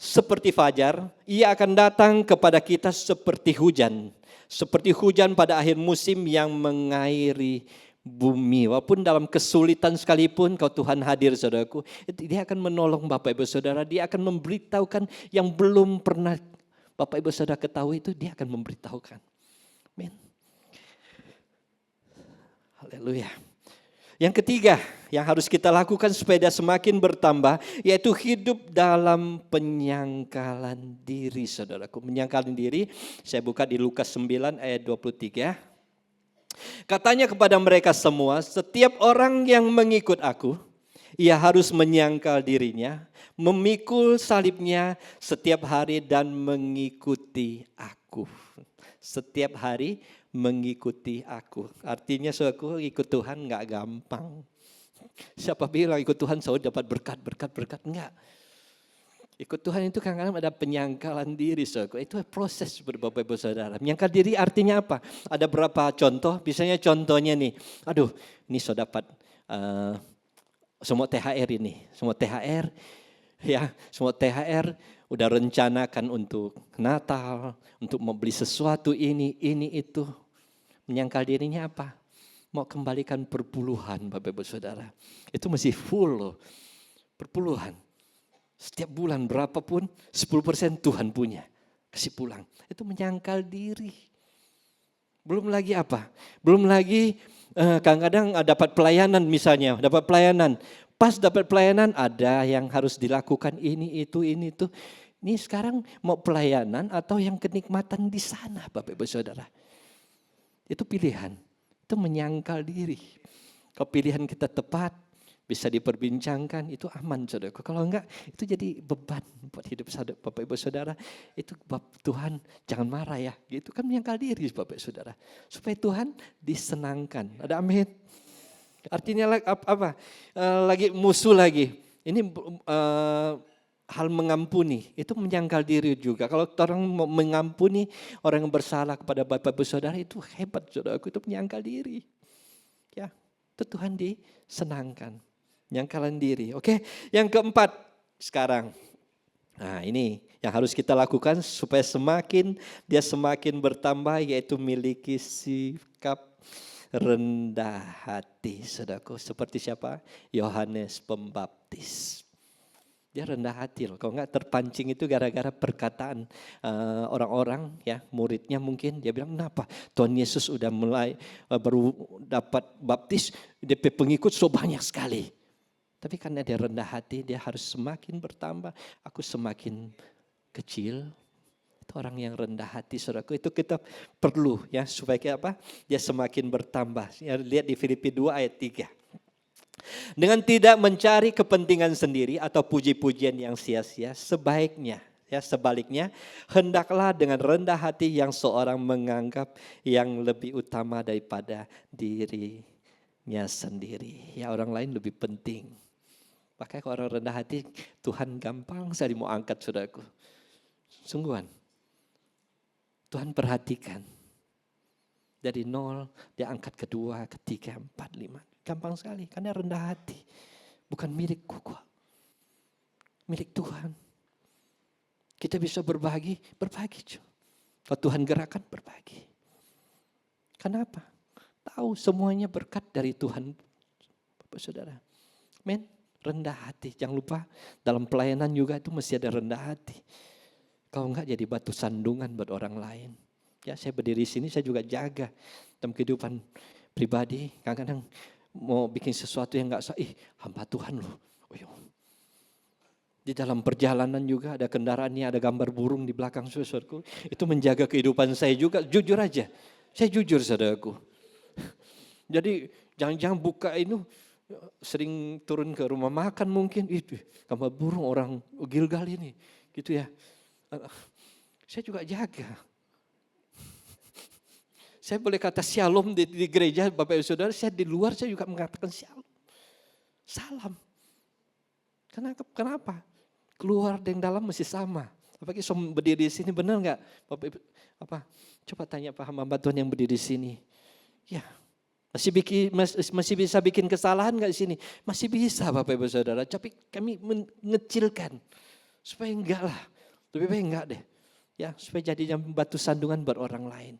seperti fajar, ia akan datang kepada kita seperti hujan. Seperti hujan pada akhir musim yang mengairi bumi. Walaupun dalam kesulitan sekalipun kalau Tuhan hadir, saudaraku, dia akan menolong Bapak Ibu Saudara. Dia akan memberitahukan yang belum pernah Bapak Ibu Saudara ketahui, itu dia akan memberitahukan. Amin. Haleluya. Yang ketiga yang harus kita lakukan supaya dia semakin bertambah, yaitu hidup dalam penyangkalan diri, saudaraku. Menyangkalan diri, saya buka di Lukas 9 ayat 23. Katanya kepada mereka semua, setiap orang yang mengikut aku, ia harus menyangkal dirinya, memikul salibnya setiap hari dan mengikuti aku. Setiap hari mengikuti aku. Artinya saudaraku, ikut Tuhan enggak gampang. Siapa bilang ikut Tuhan selalu dapat berkat, enggak. Ikut Tuhan itu kadang-kadang ada penyangkalan diri, saudaraku. Itu proses Bapak Ibu Saudara. Menyangkal diri artinya apa? Ada berapa contoh? Misalnya contohnya nih, ini saya dapat semua THR ini. Semua THR, ya, semua THR udah rencanakan untuk Natal, untuk mau beli sesuatu ini itu. Menyangkal dirinya apa? Mau kembalikan perpuluhan, Bapak Ibu Saudara. Itu masih full loh, perpuluhan. Setiap bulan berapapun, 10% Tuhan punya, kasih pulang. Itu menyangkal diri. Belum lagi apa? Belum lagi kadang-kadang dapat pelayanan misalnya, dapat pelayanan. Pas dapat pelayanan ada yang harus dilakukan ini, itu. Ini sekarang mau pelayanan atau yang kenikmatan di sana, Bapak Ibu Saudara. Itu pilihan, itu menyangkal diri. Kalau pilihan kita tepat, bisa diperbincangkan, itu aman, saudaraku. Kalau enggak, itu jadi beban buat hidup Bapak Ibu Saudara. Itu Tuhan jangan marah ya, gitu kan menyangkal diri Bapak Ibu Saudara. Supaya Tuhan disenangkan, ada amin. Artinya apa? Lagi musuh lagi. Ini hal mengampuni, itu menyangkal diri juga. Kalau orang mau mengampuni orang yang bersalah kepada Bapak Ibu Saudara, itu hebat, saudaraku, itu menyangkal diri. Ya, itu Tuhan disenangkan. Menyangkalan diri. Oke, yang keempat sekarang. Nah, ini yang harus kita lakukan supaya dia semakin bertambah, yaitu miliki sikap rendah hati, saudaraku. Seperti siapa? Yohanes Pembaptis. Dia rendah hati loh. Kalau nggak terpancing itu gara-gara perkataan orang-orang ya, muridnya mungkin. Dia bilang, kenapa Tuhan Yesus udah mulai baru dapat baptis, DP pengikut so banyak sekali. Tapi karena dia rendah hati, dia harus semakin bertambah. Aku semakin kecil. Itu orang yang rendah hati, saudaraku. Itu kita perlu ya, supaya apa? Dia semakin bertambah. Ya, lihat di Filipi 2 ayat 3. Dengan tidak mencari kepentingan sendiri atau puji-pujian yang sia-sia, sebaliknya hendaklah dengan rendah hati yang seorang menganggap yang lebih utama daripada dirinya sendiri. Ya, orang lain lebih penting. Makanya kalau orang rendah hati, Tuhan gampang sekali mau angkat, saudaraku. Sungguhan. Tuhan perhatikan. Dari 0 dia angkat kedua, ketiga, 4, 5. Gampang sekali karena rendah hati. Bukan milikku kok. Milik Tuhan. Kita bisa berbagi. Kalau Tuhan gerakan, berbagi. Kenapa? Tahu semuanya berkat dari Tuhan. Bapak Saudara. Amin. Rendah hati. Jangan lupa dalam pelayanan juga itu mesti ada rendah hati. Kalau enggak jadi batu sandungan buat orang lain. Ya, saya berdiri di sini, saya juga jaga dalam kehidupan pribadi. Kadang-kadang mau bikin sesuatu yang enggak sah, hamba Tuhan loh. Di dalam perjalanan juga ada kendaraannya, ada gambar burung di belakang saudaraku. Itu menjaga kehidupan saya juga, jujur aja. Saya jujur saudaraku. Jadi jangan-jangan buka itu sering turun ke rumah makan mungkin. Gambar burung orang Gilgal ini. Gitu ya. Saya juga jaga. Saya boleh kata shalom di gereja Bapak Ibu Saudara, saya di luar saya juga mengatakan shalom. Salam. Kenapa? Keluar dan dalam masih sama. Apalagi berdiri di sini, benar enggak? Bapak Ibu, coba tanya Pak hamba Tuhan yang berdiri di sini. Ya, masih bisa bikin kesalahan enggak di sini? Masih bisa Bapak Ibu Saudara, tapi kami mengecilkan. Supaya enggak lah. Lebih baik enggak deh. Ya, supaya jadi batu sandungan buat orang lain.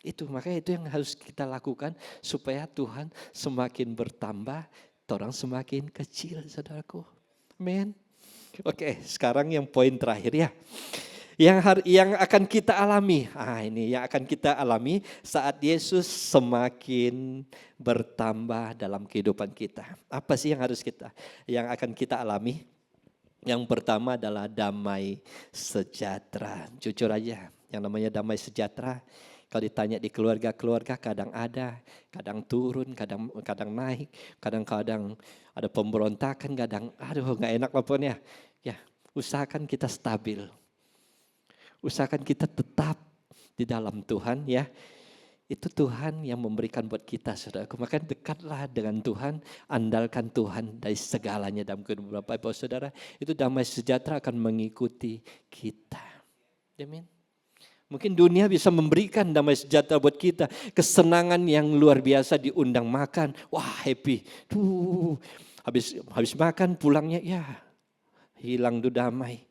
Makanya itu yang harus kita lakukan supaya Tuhan semakin bertambah, orang semakin kecil, saudaraku. Amin. Oke, sekarang yang poin terakhir ya. Yang akan kita alami. Ini yang akan kita alami saat Yesus semakin bertambah dalam kehidupan kita. Apa sih yang akan kita alami? Yang pertama adalah damai sejahtera. Jujur aja, yang namanya damai sejahtera. Kalau ditanya di keluarga-keluarga kadang ada, kadang turun, kadang naik, kadang-kadang ada pemberontakan, kadang gak enak pokoknya. Ya, usahakan kita stabil. Usahakan kita tetap di dalam Tuhan ya. Itu Tuhan yang memberikan buat kita saudaraku. Maka dekatlah dengan Tuhan, andalkan Tuhan dari segalanya dalam kehidupan Bapak Ibu Saudara. Itu damai sejahtera akan mengikuti kita. Amin. Mungkin dunia bisa memberikan damai sejahtera buat kita. Kesenangan yang luar biasa, diundang makan. Wah happy. Habis makan pulangnya ya hilang tuh damai.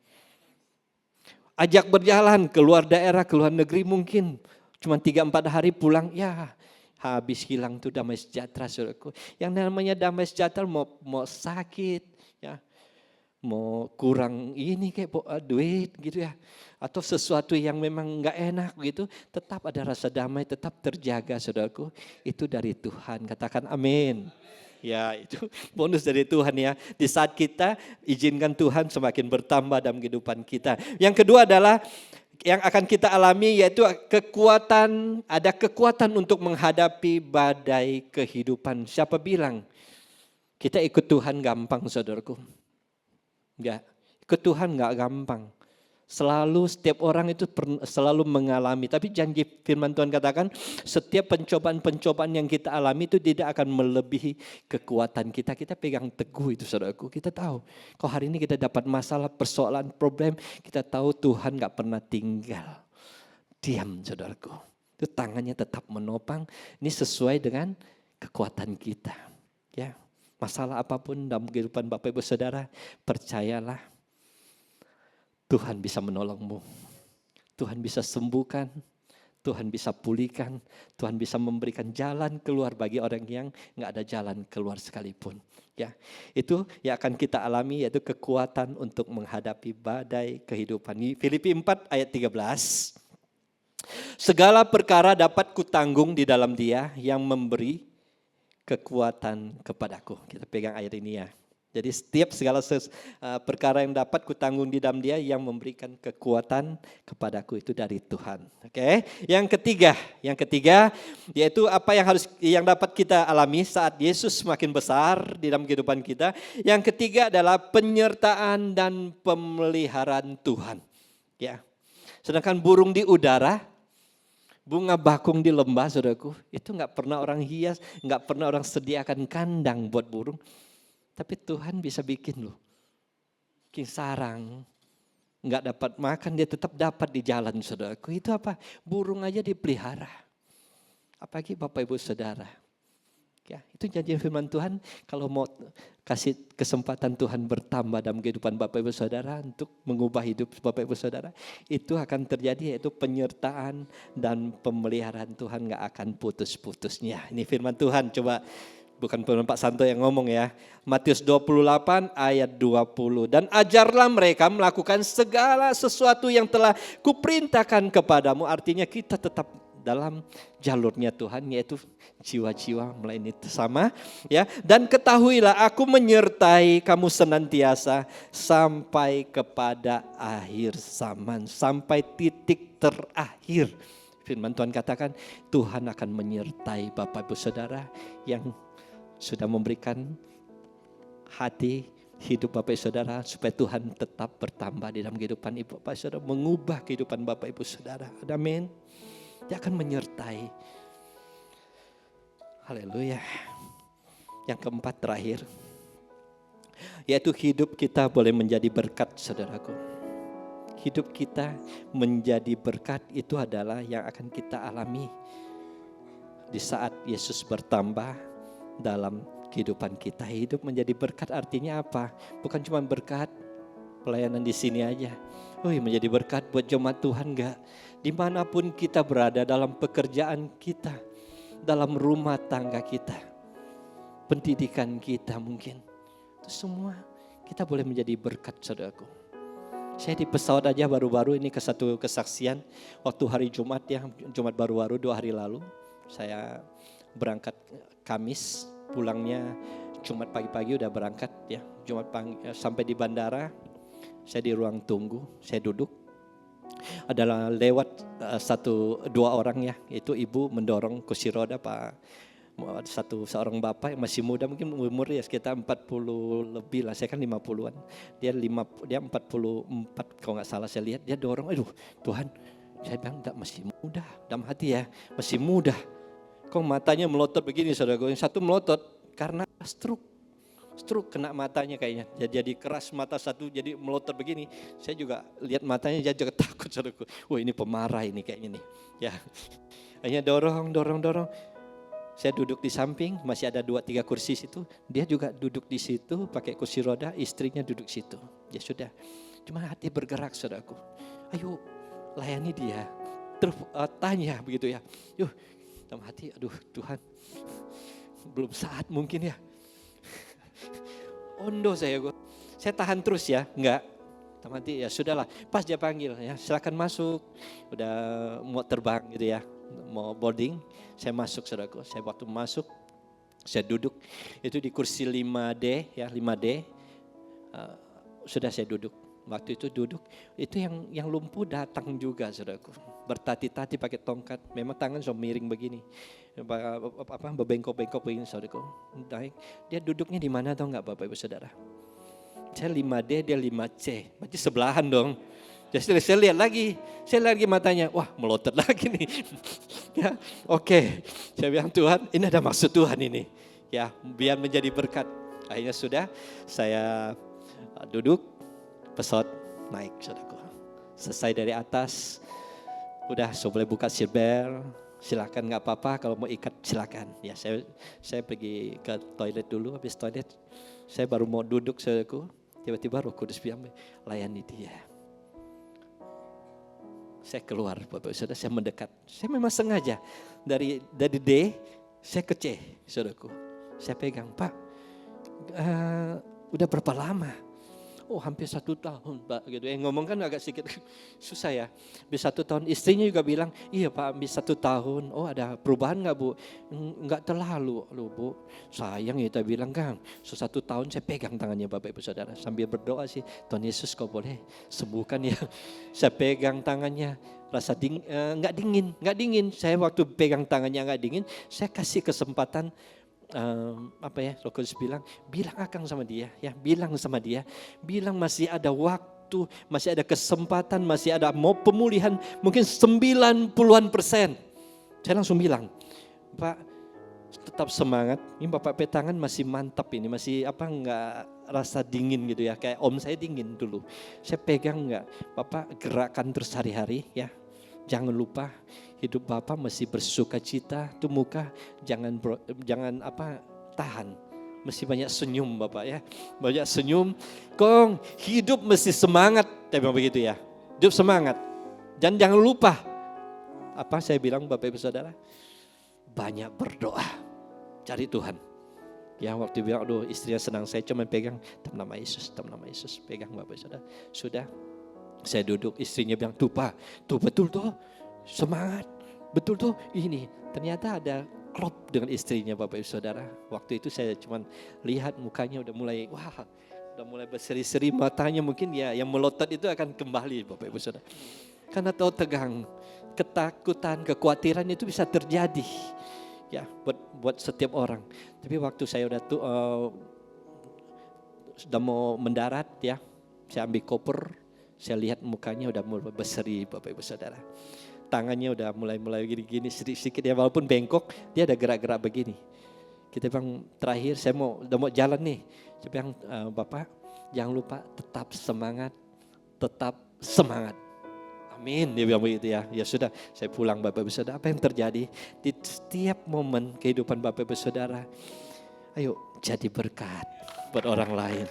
Ajak berjalan keluar daerah, keluar negeri mungkin. Cuma 3-4 hari pulang ya habis hilang tuh damai sejahtera saudaraku. Yang namanya damai sejahtera mau sakit ya. Mau kurang ini kayak duit gitu ya. Atau sesuatu yang memang gak enak gitu. Tetap ada rasa damai, tetap terjaga saudaraku. Itu dari Tuhan, katakan amin. Ya itu bonus dari Tuhan ya. Di saat kita izinkan Tuhan semakin bertambah dalam kehidupan kita. Yang kedua adalah yang akan kita alami yaitu ada kekuatan untuk menghadapi badai kehidupan. Siapa bilang kita ikut Tuhan gampang saudaraku? Enggak, ikut Tuhan enggak gampang. Setiap orang itu selalu mengalami. Tapi janji firman Tuhan katakan setiap pencobaan-pencobaan yang kita alami itu tidak akan melebihi kekuatan kita. Kita pegang teguh itu saudaraku. Kita tahu kalau hari ini kita dapat masalah, persoalan, problem. Kita tahu Tuhan gak pernah tinggal. Diam saudaraku. Itu tangannya tetap menopang. Ini sesuai dengan kekuatan kita. Ya, masalah apapun dalam kehidupan Bapak Ibu Saudara, percayalah. Tuhan bisa menolongmu. Tuhan bisa sembuhkan. Tuhan bisa pulihkan, Tuhan bisa memberikan jalan keluar bagi orang yang nggak ada jalan keluar sekalipun. Ya, itu yang akan kita alami, yaitu kekuatan untuk menghadapi badai kehidupan. Filipi 4 ayat 13. Segala perkara dapat kutanggung di dalam Dia yang memberi kekuatan kepadaku. Kita pegang ayat ini ya. Jadi setiap segala perkara yang dapat kutanggung di dalam Dia yang memberikan kekuatan kepadaku, itu dari Tuhan. Oke. Yang ketiga yaitu apa yang dapat kita alami saat Yesus semakin besar di dalam kehidupan kita. Yang ketiga adalah penyertaan dan pemeliharaan Tuhan. Ya. Sedangkan burung di udara, bunga bakung di lembah, saudaraku, itu nggak pernah orang hias, nggak pernah orang sediakan kandang buat burung. Tapi Tuhan bisa bikin loh. Sarang nggak dapat makan, dia tetap dapat di jalan, saudaraku. Itu apa? Burung aja dipelihara. Apalagi Bapak Ibu Saudara. Ya, itu janji firman Tuhan. Kalau mau kasih kesempatan Tuhan bertambah dalam kehidupan Bapak Ibu Saudara untuk mengubah hidup Bapak Ibu Saudara, itu akan terjadi, yaitu penyertaan dan pemeliharaan Tuhan nggak akan putus-putusnya. Ini firman Tuhan, coba. Bukan Pak Santo yang ngomong ya. Matius 28 ayat 20. Dan ajarlah mereka melakukan segala sesuatu yang telah kuperintahkan kepadamu. Artinya kita tetap dalam jalurnya Tuhan, yaitu jiwa-jiwa melayani sama. Ya. Dan ketahuilah aku menyertai kamu senantiasa sampai kepada akhir zaman. Sampai titik terakhir. Firman Tuhan katakan Tuhan akan menyertai Bapak Ibu Saudara yang sudah memberikan hati hidup Bapak Ibu Saudara supaya Tuhan tetap bertambah di dalam kehidupan Ibu Bapak Saudara, mengubah kehidupan Bapak Ibu Saudara. Amin. Dia akan menyertai. Haleluya. Yang keempat terakhir, yaitu hidup kita boleh menjadi berkat, saudaraku. Hidup kita menjadi berkat itu adalah yang akan kita alami di saat Yesus bertambah dalam kehidupan kita. Hidup menjadi berkat artinya apa? Bukan cuma berkat pelayanan di sini aja. Menjadi berkat buat jemaat Tuhan enggak? Dimanapun kita berada, dalam pekerjaan kita, dalam rumah tangga kita, pendidikan kita mungkin. Itu semua kita boleh menjadi berkat, saudaraku. Saya di pesawat aja baru-baru ini ke satu kesaksian. Waktu hari Jumat ya, Jumat baru-baru 2 hari lalu. Saya berangkat Kamis, pulangnya Jumat pagi-pagi udah berangkat ya. Jumat pagi sampai di bandara, saya di ruang tunggu, saya duduk. Adalah lewat 1-2 orang ya, itu ibu mendorong kursi roda, Pak. Seorang bapak yang masih muda, mungkin umur ya sekitar 40 lebih lah, saya kan 50-an. Dia 44 kalau nggak salah saya lihat, dia dorong, aduh Tuhan, saya bilang masih muda, dalam hati ya, masih muda. Kok matanya melotot begini, saudara. Yang satu melotot karena stroke kena matanya kayaknya. Jadi keras mata satu, jadi melotot begini. Saya juga lihat matanya jadi takut, saudara. Ini pemarah ini kayaknya nih. Ya, hanya dorong. Saya duduk di samping, masih ada 2-3 kursi situ. Dia juga duduk di situ, pakai kursi roda, istrinya duduk situ. Ya sudah, cuma hati bergerak, saudaraku. Ayo layani dia. Terus tanya begitu ya. Yuk. Dalam hati, aduh Tuhan, belum saat mungkin ya. Ondo saya tahan terus ya, enggak. Dalam hati ya sudahlah, pas dia panggil ya silakan masuk. Udah mau terbang gitu ya, mau boarding, saya masuk, saudaraku. Saya waktu masuk, saya duduk, itu di kursi 5D ya, 5D. Sudah saya duduk. Waktu itu duduk, itu yang lumpuh datang juga, saudaraku. Bertati-tati pakai tongkat, memang tangan so miring begini. Bebengkok-bengkok begini, saudaraku. Dia duduknya di mana tahu enggak Bapak Ibu Saudara? Saya 5D, dia 5C. Berarti sebelahan dong. Jadi saya lihat lagi matanya, wah melotot lagi nih. Ya, oke. Saya bilang Tuhan, ini ada maksud Tuhan ini. Ya, biar menjadi berkat. Akhirnya sudah, saya duduk. Pesawat naik, saudaraku. Selesai dari atas, udah boleh buka seatbelt, silakan nggak apa-apa, kalau mau ikat silakan. Ya saya pergi ke toilet dulu, habis toilet saya baru mau duduk, saudaraku. Tiba-tiba Roh Kudus bilang, layani dia. saya keluar, Bapak Saudara, saya mendekat. Saya memang sengaja dari D saya ke C, saudaraku. Saya pegang, Pak, udah berapa lama? Oh, hampir 1 tahun, Pak. Gitu. Ngomong kan agak sedikit susah ya. Habis 1 tahun, istrinya juga bilang, iya Pak, habis 1 tahun. Oh, ada perubahan nggak Bu? Nggak terlalu, loh Bu. Sayang ya, kita bilang kan. 1 tahun saya pegang tangannya Bapak Ibu Saudara. Sambil berdoa sih, Tuhan Yesus kau boleh sembuhkan ya. Saya pegang tangannya, rasa nggak dingin. Saya waktu pegang tangannya nggak dingin, saya kasih kesempatan. Roh Kudus bilang akan sama dia ya, bilang sama dia, bilang masih ada waktu, masih ada kesempatan, masih ada mau pemulihan mungkin 90%. Saya langsung bilang, Pak tetap semangat, ini Bapak petangan masih mantap ini, masih enggak rasa dingin gitu ya, kayak om saya dingin dulu. Saya pegang enggak, Bapak gerakan terus hari-hari ya. Jangan lupa hidup Bapak mesti bersuka cita, tuh muka jangan tahan. Mesti banyak senyum Bapak ya. Banyak senyum. Kong, hidup mesti semangat. Saya bilang begitu ya. Hidup semangat. Dan jangan lupa. Apa saya bilang Bapak Ibu Saudara? Banyak berdoa. Cari Tuhan. Ya waktu bilang, aduh istrinya senang, saya cuma pegang dalam nama Yesus. Pegang Bapak Ibu Saudara. Sudah. Saya duduk, istrinya bilang, tuh Pak, tuh betul tuh, semangat, betul tuh ini. Ternyata ada klop dengan istrinya Bapak Ibu Saudara. Waktu itu saya cuma lihat mukanya udah mulai berseri-seri, matanya mungkin ya yang melotot itu akan kembali Bapak Ibu Saudara. Karena tahu tegang, ketakutan, kekhawatiran itu bisa terjadi ya buat setiap orang. Tapi waktu saya sudah mau mendarat ya, saya ambil koper. Saya lihat mukanya udah mulai berseri Bapak Ibu Saudara. Tangannya udah mulai gini-gini sedikit ya, walaupun bengkok dia ada gerak-gerak begini. Kita bilang terakhir saya udah mau jalan nih. Saya bilang Bapak jangan lupa tetap semangat. Amin, dia bilang begitu ya. Ya sudah, saya pulang Bapak Ibu Saudara. Apa yang terjadi di setiap momen kehidupan Bapak Ibu Saudara? Ayo jadi berkat buat orang lain.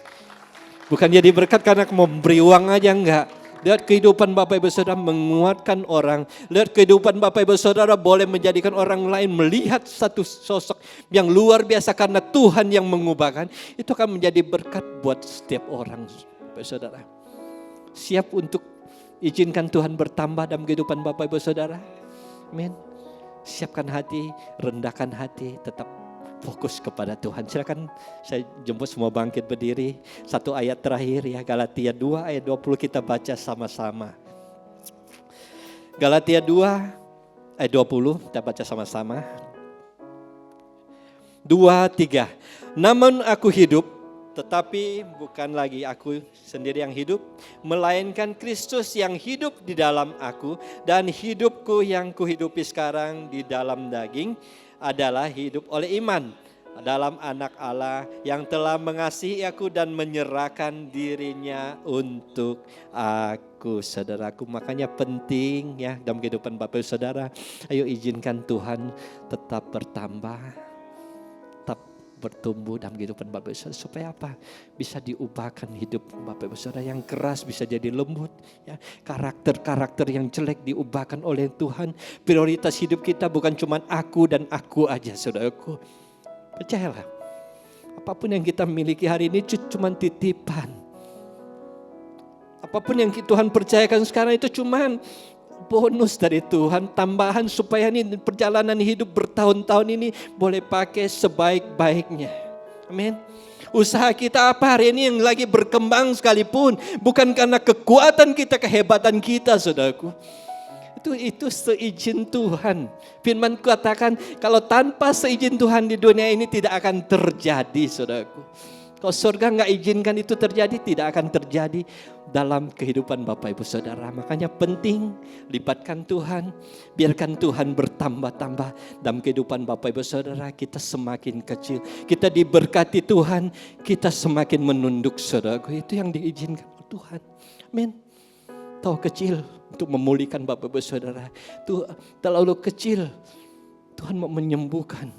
Bukan jadi berkat karena memberi uang aja, enggak. Lihat kehidupan Bapak Ibu Saudara menguatkan orang. Lihat kehidupan Bapak Ibu Saudara boleh menjadikan orang lain melihat satu sosok yang luar biasa karena Tuhan yang mengubahkan. Itu akan menjadi berkat buat setiap orang Bapak Ibu Saudara. Siap untuk izinkan Tuhan bertambah dalam kehidupan Bapak Ibu Saudara. Amin. Siapkan hati, rendahkan hati, tetap fokus kepada Tuhan. Silakan saya jemput semua bangkit berdiri. 1 ayat terakhir ya, Galatia 2 ayat 20 kita baca sama-sama. Galatia 2 ayat 20 kita baca sama-sama. 2, 3. Namun aku hidup, tetapi bukan lagi aku sendiri yang hidup, melainkan Kristus yang hidup di dalam aku, dan hidupku yang kuhidupi sekarang di dalam daging adalah hidup oleh iman dalam Anak Allah yang telah mengasihi aku dan menyerahkan dirinya untuk aku. Saudaraku, makanya penting ya dalam kehidupan Bapak Saudara, ayo izinkan Tuhan tetap bertambah, tetap bertumbuh dalam kehidupan Bapak Saudara. Supaya apa? Bisa diubahkan hidup Bapak Saudara yang keras bisa jadi lembut ya. Karakter-karakter yang jelek diubahkan oleh Tuhan. Prioritas hidup kita bukan cuma aku dan aku aja saudaraku. Percayalah, apapun yang kita miliki hari ini cuma titipan. Apapun yang Tuhan percayakan sekarang itu cuma bonus dari Tuhan, tambahan supaya ini perjalanan hidup bertahun-tahun ini boleh pakai sebaik-baiknya. Amin. Usaha kita apa hari ini yang lagi berkembang sekalipun bukan karena kekuatan kita, kehebatan kita saudaraku. Itu seizin Tuhan. Firman katakan kalau tanpa seizin Tuhan di dunia ini tidak akan terjadi saudaraku. Kalau surga gak izinkan itu terjadi, tidak akan terjadi dalam kehidupan Bapak Ibu Saudara. Makanya penting libatkan Tuhan, biarkan Tuhan bertambah-tambah dalam kehidupan Bapak Ibu Saudara. Kita semakin kecil, kita diberkati Tuhan, kita semakin menunduk saudaraku. Itu yang diizinkan oleh Tuhan. Amin. Tahu kecil untuk memulihkan Bapak Ibu Saudara. Itu terlalu kecil. Tuhan mau menyembuhkan,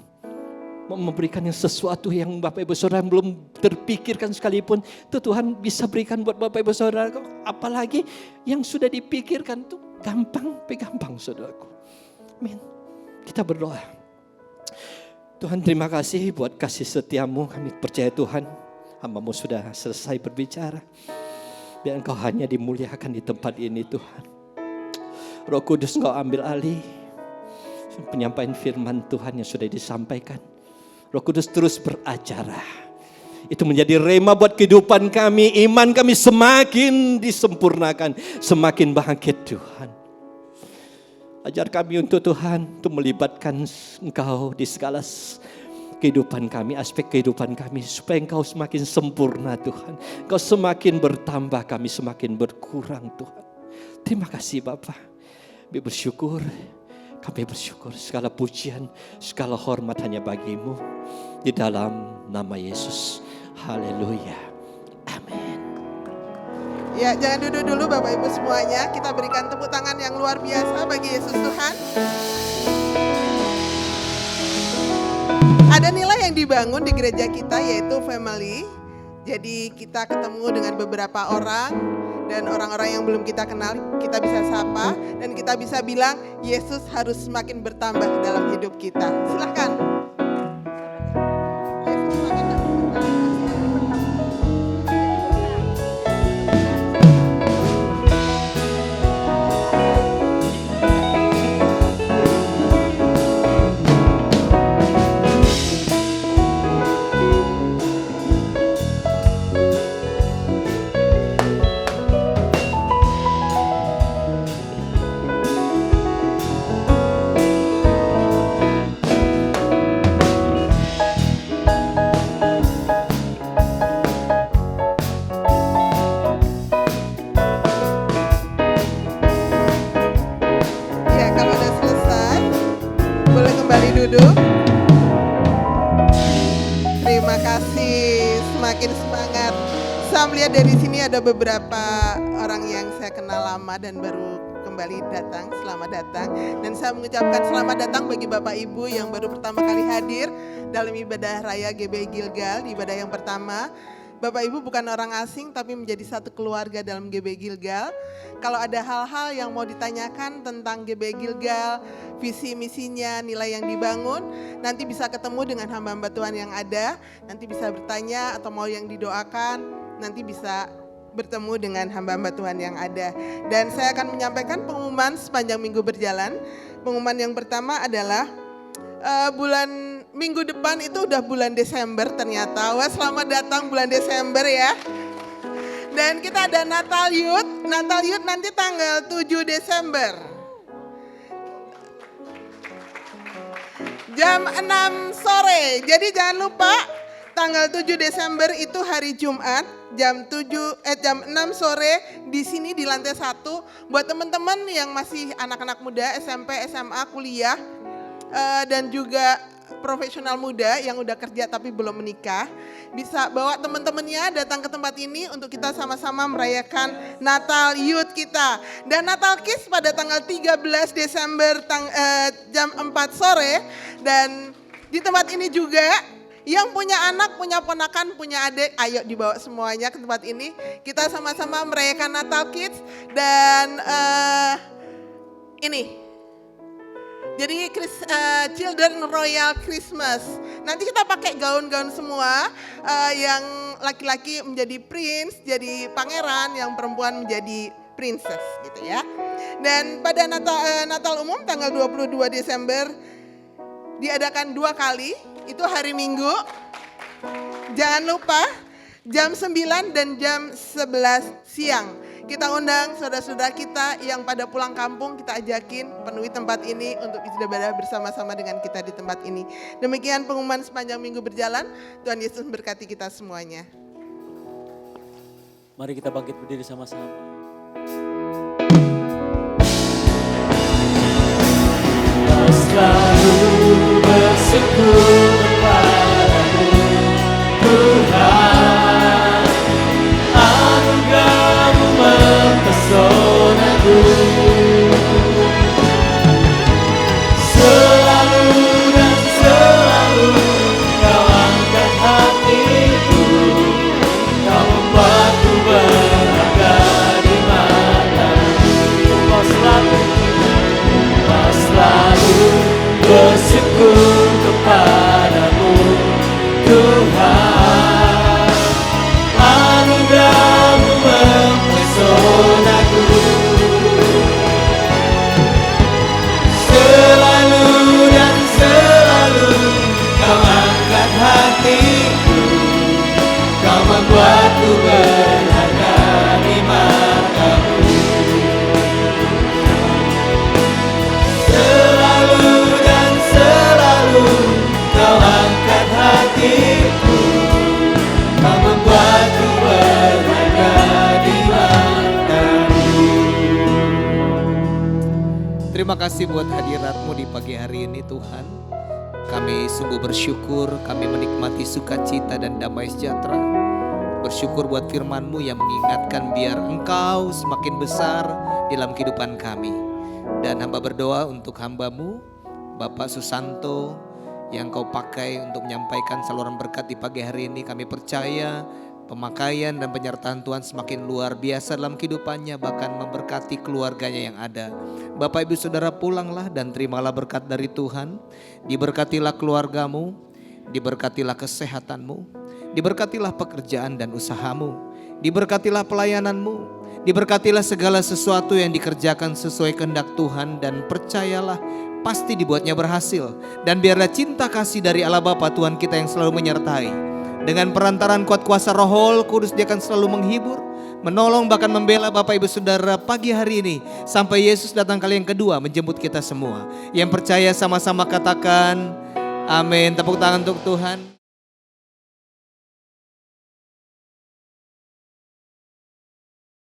mau memberikan yang sesuatu yang Bapak Ibu Saudara belum terpikirkan sekalipun. Itu Tuhan bisa berikan buat Bapak Ibu Saudara. Apalagi yang sudah dipikirkan tuh gampang saudaraku. Amin. Kita berdoa. Tuhan, terima kasih buat kasih setiamu. Kami percaya Tuhan, hamba-Mu sudah selesai berbicara. Biar Engkau hanya dimuliakan di tempat ini Tuhan. Roh Kudus, Engkau ambil alih penyampaian firman Tuhan yang sudah disampaikan. Roh Kudus terus beracara. Itu menjadi rema buat kehidupan kami. Iman kami semakin disempurnakan, semakin bangkit Tuhan. Ajar kami untuk Tuhan, untuk melibatkan Engkau di segala kehidupan kami, aspek kehidupan kami. Supaya Engkau semakin sempurna Tuhan. Engkau semakin bertambah, kami semakin berkurang Tuhan. Terima kasih Bapa. Kami bersyukur. Kami bersyukur, segala pujian, segala hormat hanya bagi-Mu. Di dalam nama Yesus. Haleluya. Amin. Ya, jangan duduk dulu Bapak Ibu semuanya. Kita berikan tepuk tangan yang luar biasa bagi Yesus Tuhan. Ada nilai yang dibangun di gereja kita yaitu family. Jadi kita ketemu dengan beberapa orang dan orang-orang yang belum kita kenal kita bisa sapa dan kita bisa bilang Yesus harus semakin bertambah dalam hidup kita. Silakan. Duduk. Terima kasih, semakin semangat. Saya melihat dari sini ada beberapa orang yang saya kenal lama dan baru kembali datang. Selamat datang. Dan saya mengucapkan selamat datang bagi Bapak Ibu yang baru pertama kali hadir dalam ibadah raya GBI Gilgal, di ibadah yang pertama. Bapak Ibu bukan orang asing tapi menjadi satu keluarga dalam GBI Gilgal. Kalau ada hal-hal yang mau ditanyakan tentang GBI Gilgal, visi misinya, nilai yang dibangun, nanti bisa ketemu dengan hamba-hamba Tuhan yang ada, nanti bisa bertanya atau mau yang didoakan, nanti bisa bertemu dengan hamba-hamba Tuhan yang ada. Dan saya akan menyampaikan pengumuman sepanjang minggu berjalan. Pengumuman yang pertama adalah minggu depan itu udah bulan Desember ternyata. Wah, selamat datang bulan Desember ya. Dan kita ada Natal Youth nanti tanggal 7 Desember. Jam 6 sore. Jadi jangan lupa tanggal 7 Desember itu hari Jumat jam 6 sore di sini di lantai 1 buat teman-teman yang masih anak-anak muda, SMP, SMA, kuliah dan juga profesional muda yang udah kerja tapi belum menikah, bisa bawa teman-temannya datang ke tempat ini untuk kita sama-sama merayakan Natal Youth kita. Dan Natal Kids pada tanggal 13 Desember jam 4 sore. Dan di tempat ini juga yang punya anak, punya ponakan, punya adik, ayo dibawa semuanya ke tempat ini. Kita sama-sama merayakan Natal Kids dan ini. Jadi Children Royal Christmas. Nanti kita pakai gaun-gaun semua, yang laki-laki menjadi prince, jadi pangeran, yang perempuan menjadi princess gitu ya. Dan pada Natal umum tanggal 22 Desember diadakan 2 kali, itu hari Minggu. Jangan lupa jam 9 dan jam 11 siang. Kita undang saudara-saudara kita yang pada pulang kampung, kita ajakin penuhi tempat ini untuk beribadah bersama-sama dengan kita di tempat ini. Demikian pengumuman sepanjang minggu berjalan. Tuhan Yesus memberkati kita semuanya. Mari kita bangkit berdiri sama-sama. Selalu bersyukur kepadamu Tuhan, anugerah-Mu mempesonaku. Selalu dan selalu Kau angkat hatiku, Kau membuatku berharga. berharga di matamu. Selalu dan selalu kau angkat hatiku, kau membuatku berharga di matamu. Terima kasih buat hadirat-Mu di pagi hari ini Tuhan. Kami sungguh bersyukur, kami menikmati sukacita dan damai sejahtera. Bersyukur buat firman-Mu yang mengingatkan biar Engkau semakin besar dalam kehidupan kami. Dan hamba berdoa untuk hamba-Mu, Bapak Susanto, yang Kau pakai untuk menyampaikan saluran berkat di pagi hari ini. Kami percaya pemakaian dan penyertaan Tuhan semakin luar biasa dalam kehidupannya, bahkan memberkati keluarganya yang ada. Bapak Ibu Saudara, pulanglah dan terimalah berkat dari Tuhan. Diberkatilah keluargamu, diberkatilah kesehatanmu, diberkatilah pekerjaan dan usahamu, diberkatilah pelayananmu, diberkatilah segala sesuatu yang dikerjakan sesuai kehendak Tuhan, dan percayalah pasti dibuatnya berhasil. Dan biarlah cinta kasih dari Allah Bapa Tuhan kita yang selalu menyertai. Dengan perantaraan kuat kuasa Roh Kudus, Dia akan selalu menghibur, menolong, bahkan membela Bapak Ibu Saudara pagi hari ini sampai Yesus datang kali yang kedua menjemput kita semua. Yang percaya sama-sama katakan amin. Tepuk tangan untuk Tuhan.